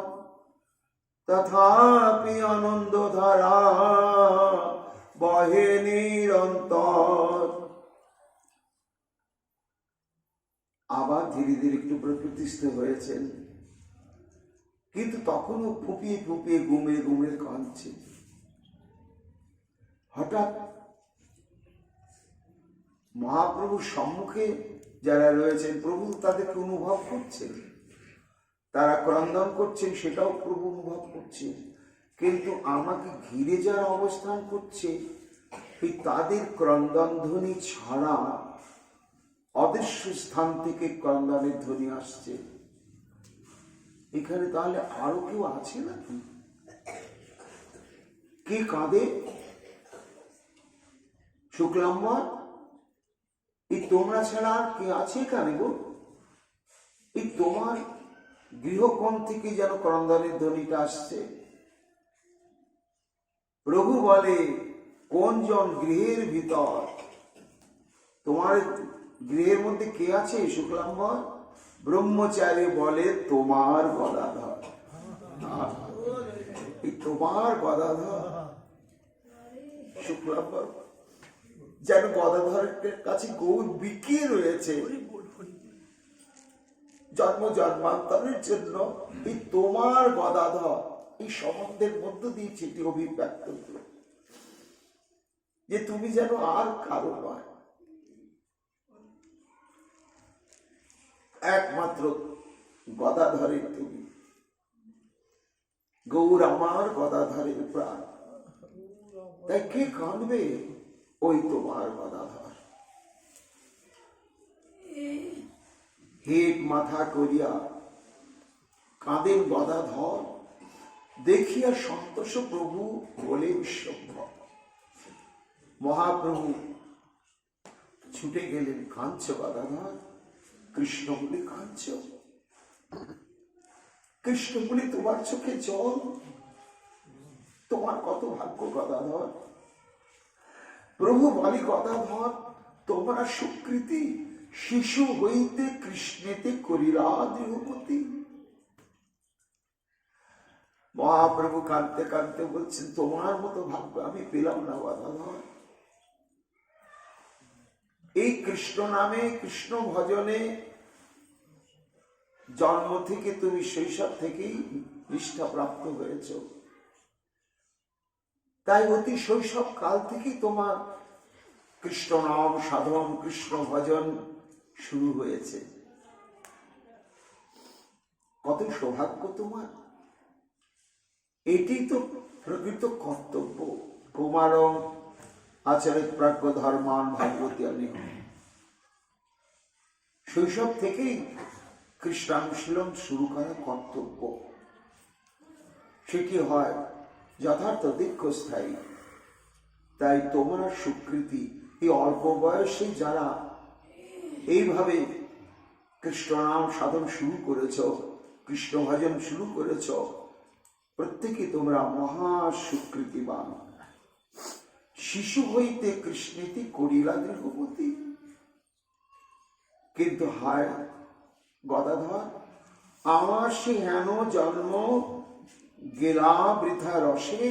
তথাপি আনন্দ ধারা বহে নিরন্তর। আবার ধীরে ধীরে একটু প্রকৃতিস্থ হয়েছেন, কিন্তু তখনও ফুপিয়ে ফুপিয়ে ঘুমে ঘুমে কাঁদছে। হঠাৎ মহাপ্রভুর সম্মুখে যারা রয়েছেন, প্রভু তাদেরকে অনুভব করছেন, তারা ক্রন্দন করছেন, সেটাও প্রভু অনুভব করছেন। কিন্তু আমাকে ঘিরে যারা অবস্থান করছে, তাদের ক্রন্দন ধ্বনি ছাড়া অদৃশ্য স্থান থেকে ক্রন্দনের ধ্বনি আসছে। এখানে তাহলে আরো কেউ আছে নাকি? কে কাঁদে? শুক্লাম্বর, এই তোমরা ছাড়া আর কে আছে এখানে গো? এই তোমার গৃহকোণ থেকে যেন ক্রন্দনের ধ্বনিটা আসছে। প্রভু বলে, কোন জন গৃহের ভিতর? তোমার গৃহের মধ্যে কে আছে শুক্লাম্বর? ব্রহ্মচারী বলে, তোমার গদাধর। এই তোমার গদাধর শুক্লাম্বর যেন গদাধরের কাছে গৌর বিকিয়ে রয়েছে জন্ম জন্মান্তরের জন্য। এই তোমার গদাধর এই সম্বন্ধের মধ্য দিয়ে সেটি অভিব্যক্ত হল যে তুমি যেন আর কারো নয়, একমাত্র গদাধরের তুমি। গৌর আমার গদাধরের প্রাণ। তাই কে কাঁদবে? ওই তোমার গদাধর। হেট মাথা করিয়া কাঁদেন গদাধর, দেখিয়া সন্তোষ প্রভু বলে বিশ্বম্ভর। মহাপ্রভু ছুটে গেলেন, কাঁদছ গদাধর? কৃষ্ণ বলে কাঁদছ? কৃষ্ণ বলে তোমার চোখে জল? তোমার কত ভাগ্য গদাধর। প্রভু বলে, গদাধর তোমরা সুকৃতি, শিশু হইতে কৃষ্ণেতে করিলা দৃঢ়পতি। মহাপ্রভু কাঁদতে কাঁদতে বলছেন, তোমার মতো ভাগ্য আমি পেলাম না গদাধর। এই কৃষ্ণ নামে, কৃষ্ণ ভজনে জন্ম থেকে তুমি শৈশব থেকেই নিষ্ঠা প্রাপ্ত হয়েছ। তাই অতি শৈশব কাল থেকেই তোমার কৃষ্ণ নাম সাধন, কৃষ্ণ ভজন শুরু হয়েছে। কত সৌভাগ্য তোমার। এটি তো প্রকৃত কর্তব্য। কুমারং আচরিত প্রাজ্ঞ ধর্মান ভাগবতী আমি। শৈশব থেকেই কৃষ্ণানুশীলন শুরু করা কর্তব্য। সেটি হয় যথার্থ দীর্ঘস্থায়ী। তাই তোমরা সুকৃতি, এই অল্প বয়সে যারা এইভাবে কৃষ্ণ নাম সাধন শুরু করেছ, কৃষ্ণ ভজন শুরু করেছ, প্রত্যেকে তোমরা মহা সুকৃতিবান। শিশু হইতে কৃষ্ণেতি করিলা দৃঢ়পতি। কিন্তু হায় গদাধর, আমার সে হেন জন্ম গেলা বৃথা রসে,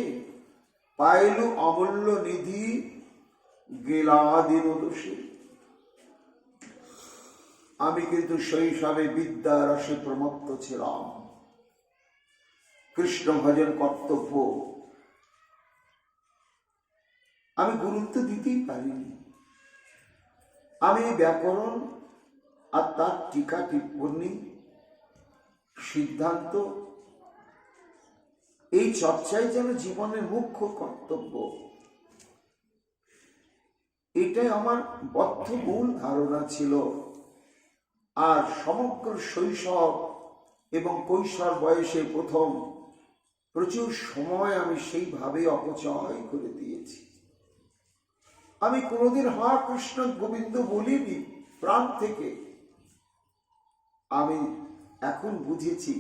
পাইলু অমূল্য নিধি গেলা দিন দোষে। আমি কিন্তু শৈশবে বিদ্যা রসে প্রমত্ত ছিলাম। কৃষ্ণ ভজন কর্তব্য আমি গুরুত্ব দিতেই পারিনি। আমি ব্যাকরণ আর তার টিকা টিপ্পনী, সিদ্ধান্ত, এই চর্চাই যেন জীবনের মুখ্য কর্তব্য। এটাই আমার বদ্ধ মূল ধারণা ছিল। আর সমগ্র শৈশব এবং কৈশোর বয়সে প্রথম প্রচুর সময় আমি সেইভাবে অপচয় করে দিয়েছি। আমি কোনোদিন হা কৃষ্ণ গোবিন্দ বলিনি প্রাণ থেকে। আমি এখন বুঝেছি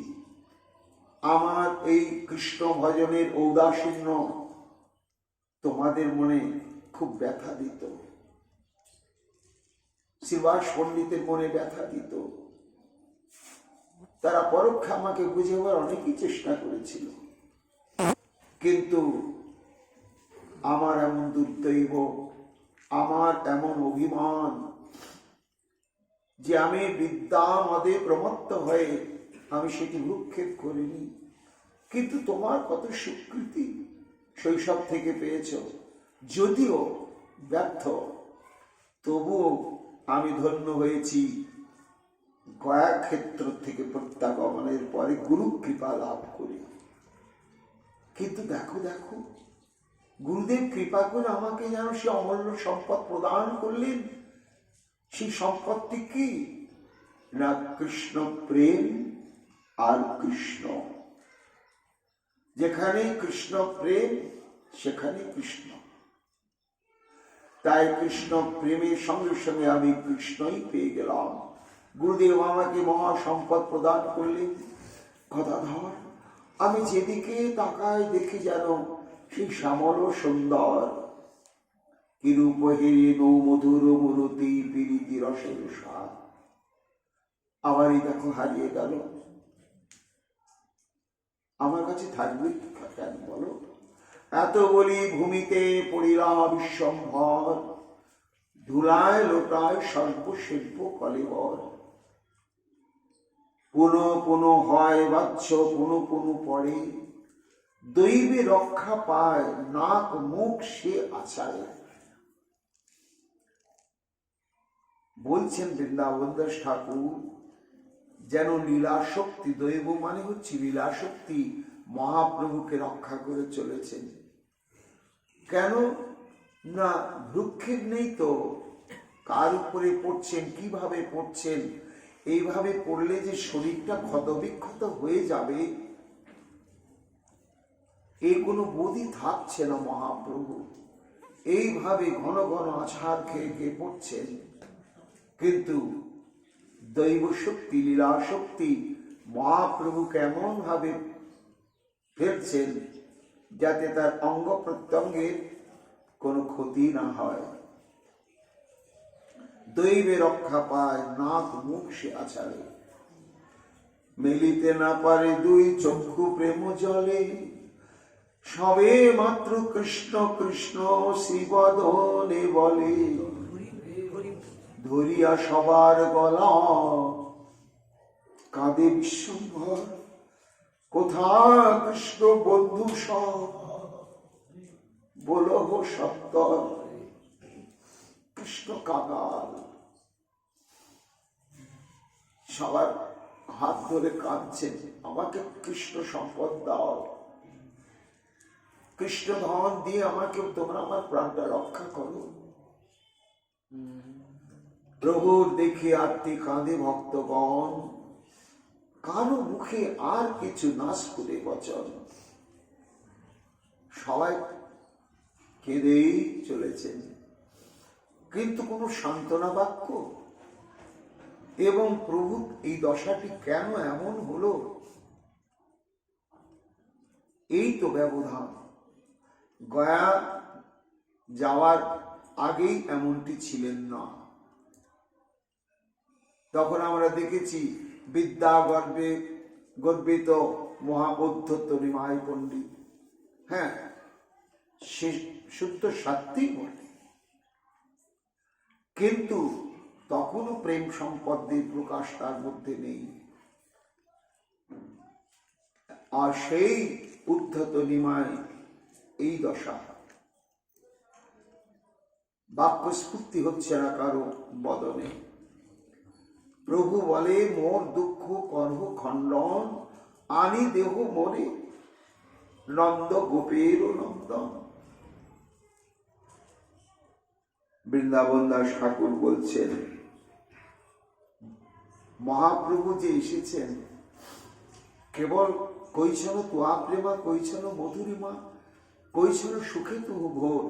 আমার এই কৃষ্ণ ভজনের ঔদাসীন্য তোমাদের মনে খুব ব্যথা দিত, শ্রীবাস পণ্ডিতের মনে ব্যথা দিত। তারা পরোক্ষে আমাকে বুঝাবার অনেকই চেষ্টা করেছিল। কিন্তু আমার এমন দুর্দৈব, আমার এমন অভিমান যে আমি বিদ্যা মদে প্রমত্ত হয়ে আমি সেটি ভ্রুক্ষেপ করিনি। কিন্তু তোমার কত স্বীকৃতি শৈশব থেকে পেয়েছ, যদিও ব্যর্থ, তবুও আমি ধন্য হয়েছি গয়া ক্ষেত্র থেকে প্রত্যাগমনের পরে গুরু কৃপা লাভ করি। কিন্তু দেখো দেখো, গুরুদেব কৃপা করে আমাকে যেন সে অমূল্য সম্পদ প্রদান করলেন। সেই সম্পদটি কি না? কৃষ্ণ প্রেম আর কৃষ্ণ। যেখানে কৃষ্ণ প্রেম সেখানে কৃষ্ণ। তাই কৃষ্ণ প্রেমের সঙ্গে সঙ্গে আমি কৃষ্ণই পেয়ে গেলাম। গুরুদেব আমাকে মহা সম্পদ প্রদান করলেন। গদাধর, আমি যেদিকে তাকাই দেখি যেন সেই শ্যামল সুন্দর কিরূপ হেরে নৌ মধুর মুরতি পিরিতি রসের স্বাদ আমারই দেখো হারিয়ে গেল। আমার কাছে থাকবে কেন বলো? এত বলি ভূমিতে পড়িলা বিশ্বম্ভর, ধুলায় লোটায় সর্ব শিল্প কলেবর। পুনঃ পুনঃ হয় বাচ্চ, পুনঃ পুনঃ পড়ে, দৈবে রক্ষা পায় নাক মুখ সে আচারে। বলছেন বৃন্দাবন দাস ঠাকুর, যেন লীলা শক্তি, দৈব মানে হচ্ছে লীলা শক্তি, মহাপ্রভুকে রক্ষা করে চলেছেন। কেন না? ভ্রুক্ষেপ নেই তো। কার উপরে পড়ছেন, কিভাবে পড়ছেন, এইভাবে পড়লে যে শরীরটা ক্ষতবিক্ষত হয়ে যাবে, এই কোনো বোধই থাকছে না মহাপ্রভু। এইভাবে ঘন ঘন আছাড় খেয়ে খেয়ে পড়ছেন, কিন্তু দৈব শক্তি, লীলা শক্তি মহাপ্রভু কেমন ভাবে ফেলছেন যাতে তার অঙ্গ প্রত্যঙ্গের কোনো ক্ষতি না হয়। দৈবে রক্ষা পায়, নাক মুখ সে আছাড়ে। মেলিতে না পারে দুই চক্ষু প্রেম জলে, সবে মাত্র কৃষ্ণ কৃষ্ণ শ্রীবদনে বলে। ধরিয়া সবার গলা কাঁদে বিশ্বম্ভর, কোথা কৃষ্ণ বন্ধু সব বলো সত্য। কৃষ্ণ কাঙাল, সবার হাত ধরে কাঁদছেন, আমাকে কৃষ্ণ সম্পদ দাও, কৃষ্ণ ধন দিয়ে আমাকে তোমরা আমার প্রাণটা রক্ষা করো। প্রভুর দেখে আরতি কাঁদে ভক্তগণ, কারো মুখে আর কিছু নাশ করে বচন। সবাই কেঁদেই চলেছেন, কিন্তু কোনো সান্ত্বনা বাক্য। এবং প্রভু এই দশাটি কেন এমন হলো, এই তো ব্যবধান। গয়া যাওয়ার আগেই এমনটি ছিলেন না। তখন আমরা দেখেছি বিদ্যা গর্বে গর্বিত মহাবৌদ্ধত্ব নিমাই পণ্ডিত, হ্যাঁ, সে শুদ্ধ সাত্বিক বটে, কিন্তু তখনও প্রেম সম্পদের প্রকাশ তার মধ্যে নেই। আর সেই উদ্ধত নিমাই এই দশা, বাক্য স্ফূর্তি হচ্ছে না কারো বদনে। প্রভু বলে মোর দুঃখ করহ খণ্ডন, আনি দেহ মোরে নন্দ গোপের নন্দন। বৃন্দাবন দাস ঠাকুর বলছেন, মহাপ্রভু যে এসেছেন কেবল কৈছন তোয়া প্রেমা, কৈছন মধুরিমা, কৈছন সুখে তুহ ভোর,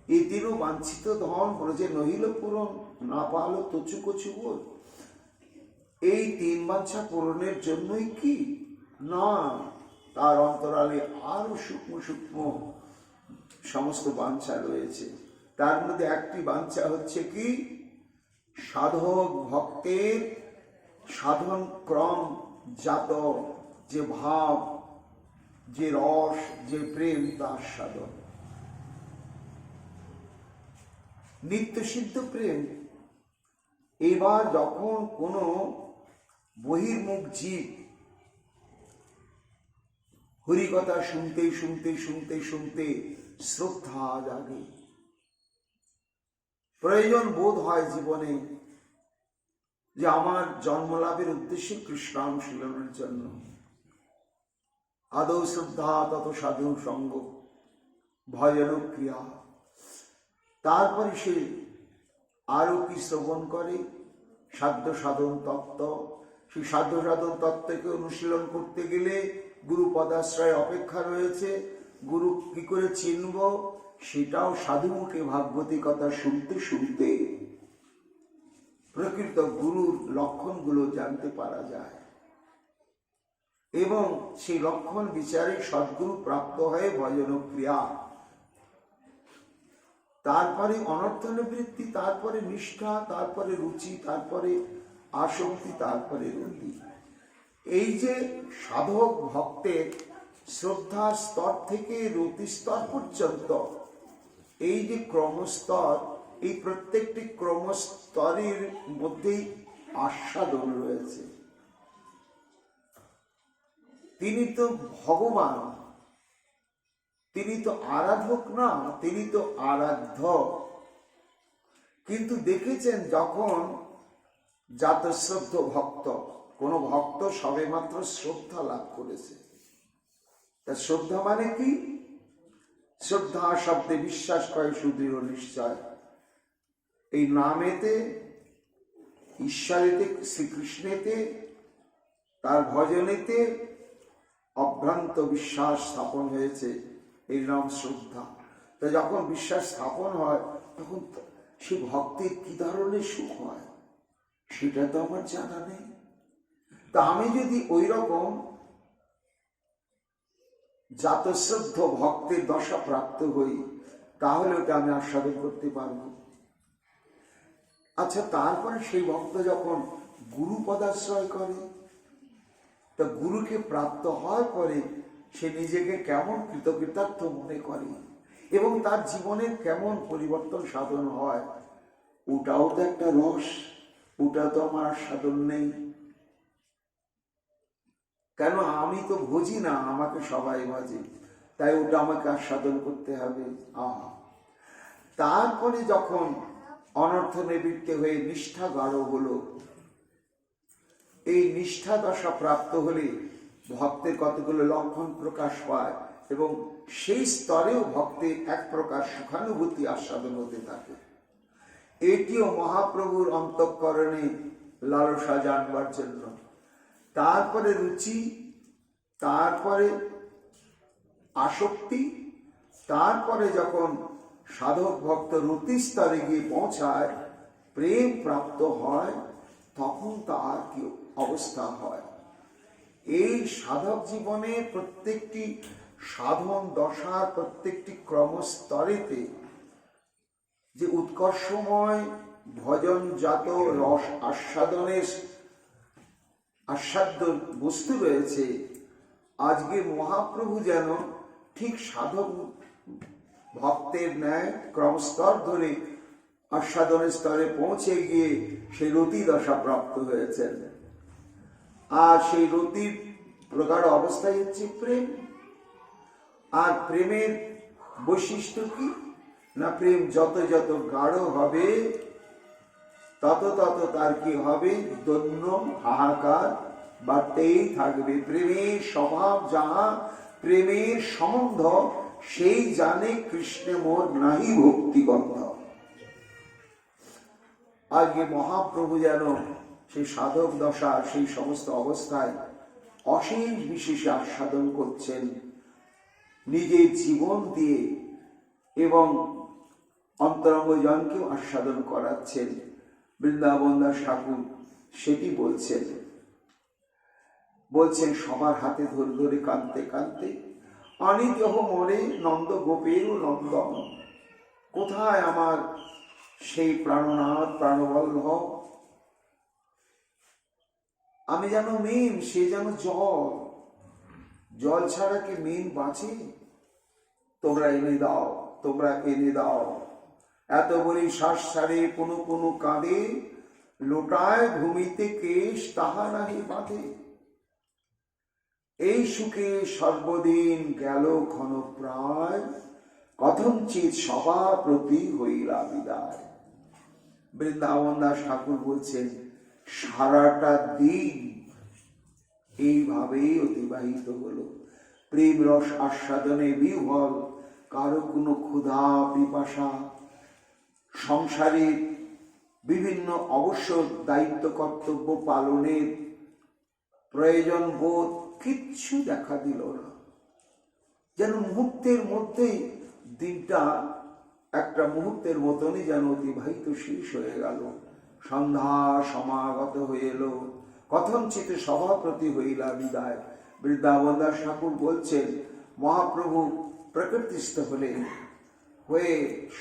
এই দিনও বাঞ্ছিত ধন ব্রজে নহিল পূরণ, না পাল তচু কচু বোর। এই তিন বাঞ্ছা পূরণের জন্যই কি না, তার অন্তরালে আরো সূক্ষ্ম সূক্ষ্ম সমস্ত বাঞ্ছা রয়েছে। তার মধ্যে একটি বাঞ্ছা হচ্ছে কি, সাধক ভক্তের সাধন ক্রম জাত যে ভাব, যে রস, যে প্রেম, তার সাধন নিত্য সিদ্ধ প্রেম। এবার যখন কোন বহির্মুখ জীব হরিকথা শুনতে শুনতে শুনতে শুনতে শ্রদ্ধা জাগে, প্রয়োজন বোধ হয় জীবনে যে আমার জন্মলাভের উদ্দেশ্য কৃষ্ণানুশীলনের জন্য, আদৌ শ্রদ্ধা তত সাধু সঙ্গ ভজন ক্রিয়া। তারপরে সে আরো কি শ্রবণ করে, সাধ্য সাধন তত্ত্ব। সেই সাধ্য সাধন তত্ত্বকে অনুশীলন করতে গেলে গুরু পদাশ্রয় অপেক্ষা রয়েছে। গুরু কি করে চিনব, সেটাও সাধুমুখে ভাগবতী কথা শুনতে শুনতে প্রকৃত গুরুর লক্ষণগুলো জানতে পারা যায়, এবং সেই লক্ষণ বিচারে সদ্গুরু প্রাপ্ত হয়ে ভজন ক্রিয়া, তারপরে অনর্থনিবৃত্তি, তারপরে নিষ্ঠা, তারপরে রুচি, তারপরে আসক্তি, তারপরে রতি। এই যে সাধক ভক্তের শ্রদ্ধা স্তর থেকে রতি স্তর পর্যন্ত এই যে ক্রমস্তর, এই প্রত্যেকটি ক্রমস্তরের মধ্যেই আস্বাদন রয়েছে। তিনি তো ভগবান, তিনি তো আরাধক না, তিনি তো আরাধ্য। কিন্তু দেখেছেন যখন জাতশ্রদ্ধ ভক্ত, কোন ভক্ত সবে মাত্র শ্রদ্ধা লাভ করেছে, তা শ্রদ্ধা মানে কি? শ্রদ্ধা শব্দে বিশ্বাস করে সুদৃঢ় নিশ্চয়। এই নামেতে ঈশ্বরেতে, শ্রীকৃষ্ণেতে, তার ভজনেতে অভ্রান্ত বিশ্বাস স্থাপন হয়েছে, এর নাম শ্রদ্ধা। তা যখন বিশ্বাস স্থাপন হয় তখন সে ভক্তের কি ধরনের সুখ হয় সেটা তো আমার জানা নেই। তা আমি যদি ওই রকম জাতশ্রদ্ধ ভক্তের দশা প্রাপ্ত হই তাহলে ওটা আমি আস্বাদন করতে পারবো। আচ্ছা, তারপরে সেই ভক্ত যখন গুরু পদাশ্রয় করে, তা গুরুকে প্রাপ্ত হওয়ার পরে সে নিজেকে কেমন কৃতকৃতার্থ মনে করে এবং তার জীবনের কেমন পরিবর্তন সাধন হয়, ওটাও তো একটা রস। ওটা তো আমার আস্বাদন নেই, কেন আমি তো বুঝি না, আমাকে সবাই বাজে, তাই ওটা আমাকে আস্বাদন করতে হবে। তারপরে যখন অনর্থ নিবৃত্তি হয়ে নিষ্ঠা গাঢ় হলো, এই নিষ্ঠা দশা প্রাপ্ত হলে ভক্তের কতগুলো লক্ষণ প্রকাশ পায় এবং সেই স্তরেও ভক্তের এক প্রকার সুখানুভূতি আস্বাদন হতে থাকে। এটিও মহাপ্রভুর অন্তঃকরণে লালসা জানবার জন্য। তারপরে রুচি, তারপরে আসক্তি, তারপরে যখন সাধক ভক্ত রতি স্তরে গিয়ে পৌঁছায়, প্রেম প্রাপ্ত হয়, তখন তার কি অবস্থা হয়। এই সাধক জীবনের প্রত্যেকটি সাধন দশার প্রত্যেকটি ক্রমস্তরেতে যে উৎকর্ষময় ভজনজাত রস আস্বাদনের আস্বাদ্য বস্তু রয়েছে, আজকে মহাপ্রভু যেন ঠিক সাধক ভক্তের ন্যায় ক্রমস্তর ধরে আস্বাদনের স্তরে পৌঁছে গিয়ে সেই রতি দশা প্রাপ্ত হয়েছেন। আর সেই রতির প্রগাঢ় অবস্থায় হচ্ছে প্রেম। আর প্রেমের বৈশিষ্ট্য কি না, প্রেম যত যত গাঢ় হবে তত তত তার কি হবে, দৈন্য হাহাকার বাড়তেই থাকবে। প্রেমের স্বভাব যাহা, প্রেমের সম্বন্ধ সেই জানে, কৃষ্ণে মোর নাহি ভক্তিগন্ধ। আজকে মহাপ্রভু যেন সেই সাধক দশা, সেই সমস্ত অবস্থায় অশেষ বিশেষে আস্বাদন করছেন নিজের জীবন দিয়ে এবং অন্তরঙ্গজনকেও আস্বাদন করাচ্ছেন। বৃন্দাবন দাস ঠাকুর সেটি বলছেন সবার হাতে ধরে ধরে কাঁদতে কাঁদতে, অনিদেহ মরে নন্দ গোপের নন্দন। কোথায় আমার সেই প্রাণনাথ প্রাণবল্লভ? আমি যেন মেন, সে যেন জল। জল ছাড়া কি মেন বাঁচে? তোমরা এনে দাও, তোমরা এনে দাও। এত বলি শ্বাস ছাড়ে কোনো কোনো কাঁদে, লোটায় ভূমিতে কেশ তাহা নাহি বাঁধে। এই সুখে সর্বদিন গেল ক্ষণ প্রায়, কথঞ্চিৎ সভা প্রতি হইলা বিদায়। বৃন্দাবন দাস ঠাকুর বলছেন সারাটা দিন এইভাবেই অতিবাহিত হলো, প্রেম রস আস্বাদনে বিহ্বল। কারো কোনো ক্ষুধা পিপাসা, সংসারের বিভিন্ন অবশ্য দায়িত্ব কর্তব্য পালনের প্রয়োজন বোধ কিচ্ছু দেখা দিল না। যেন মুহূর্তের মধ্যেই দিনটা একটা মুহূর্তের মতনই যেন অতিবাহিত শেষ হয়ে গেল। সন্ধ্যা সমাগত হয়ে এলো, কথঞ্চিত সভাপ্রতি হইলা বিদায়। বৃন্দাবন দাস ঠাকুর বলছেন মহাপ্রভু প্রকৃতিস্থ হলেন, হয়ে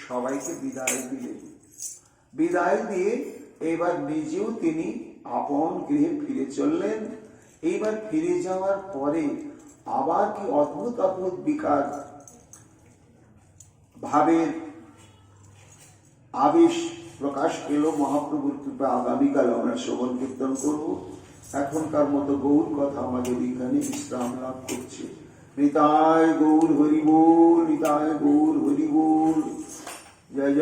সবাইকে বিদায় দিলেন। বিদায় দিয়ে এবার নিজেও তিনি আপন গৃহে ফিরে চললেন। এইবার ফিরে যাওয়ার পরে আবার কি অদ্ভুত অদ্ভুত বিকার ভাবের আবেশ প্রকাশ পেল মহাপ্রভুর কৃপা। আগামীকাল আমরা শ্রবণ কীর্তন করব। এখনকার মতো গৌর কথা আমাদের এখানে বিশ্রাম লাভ করছে। নিতাই গৌর হরি বল, নিতাই গৌর হরি বল। জয় জয়।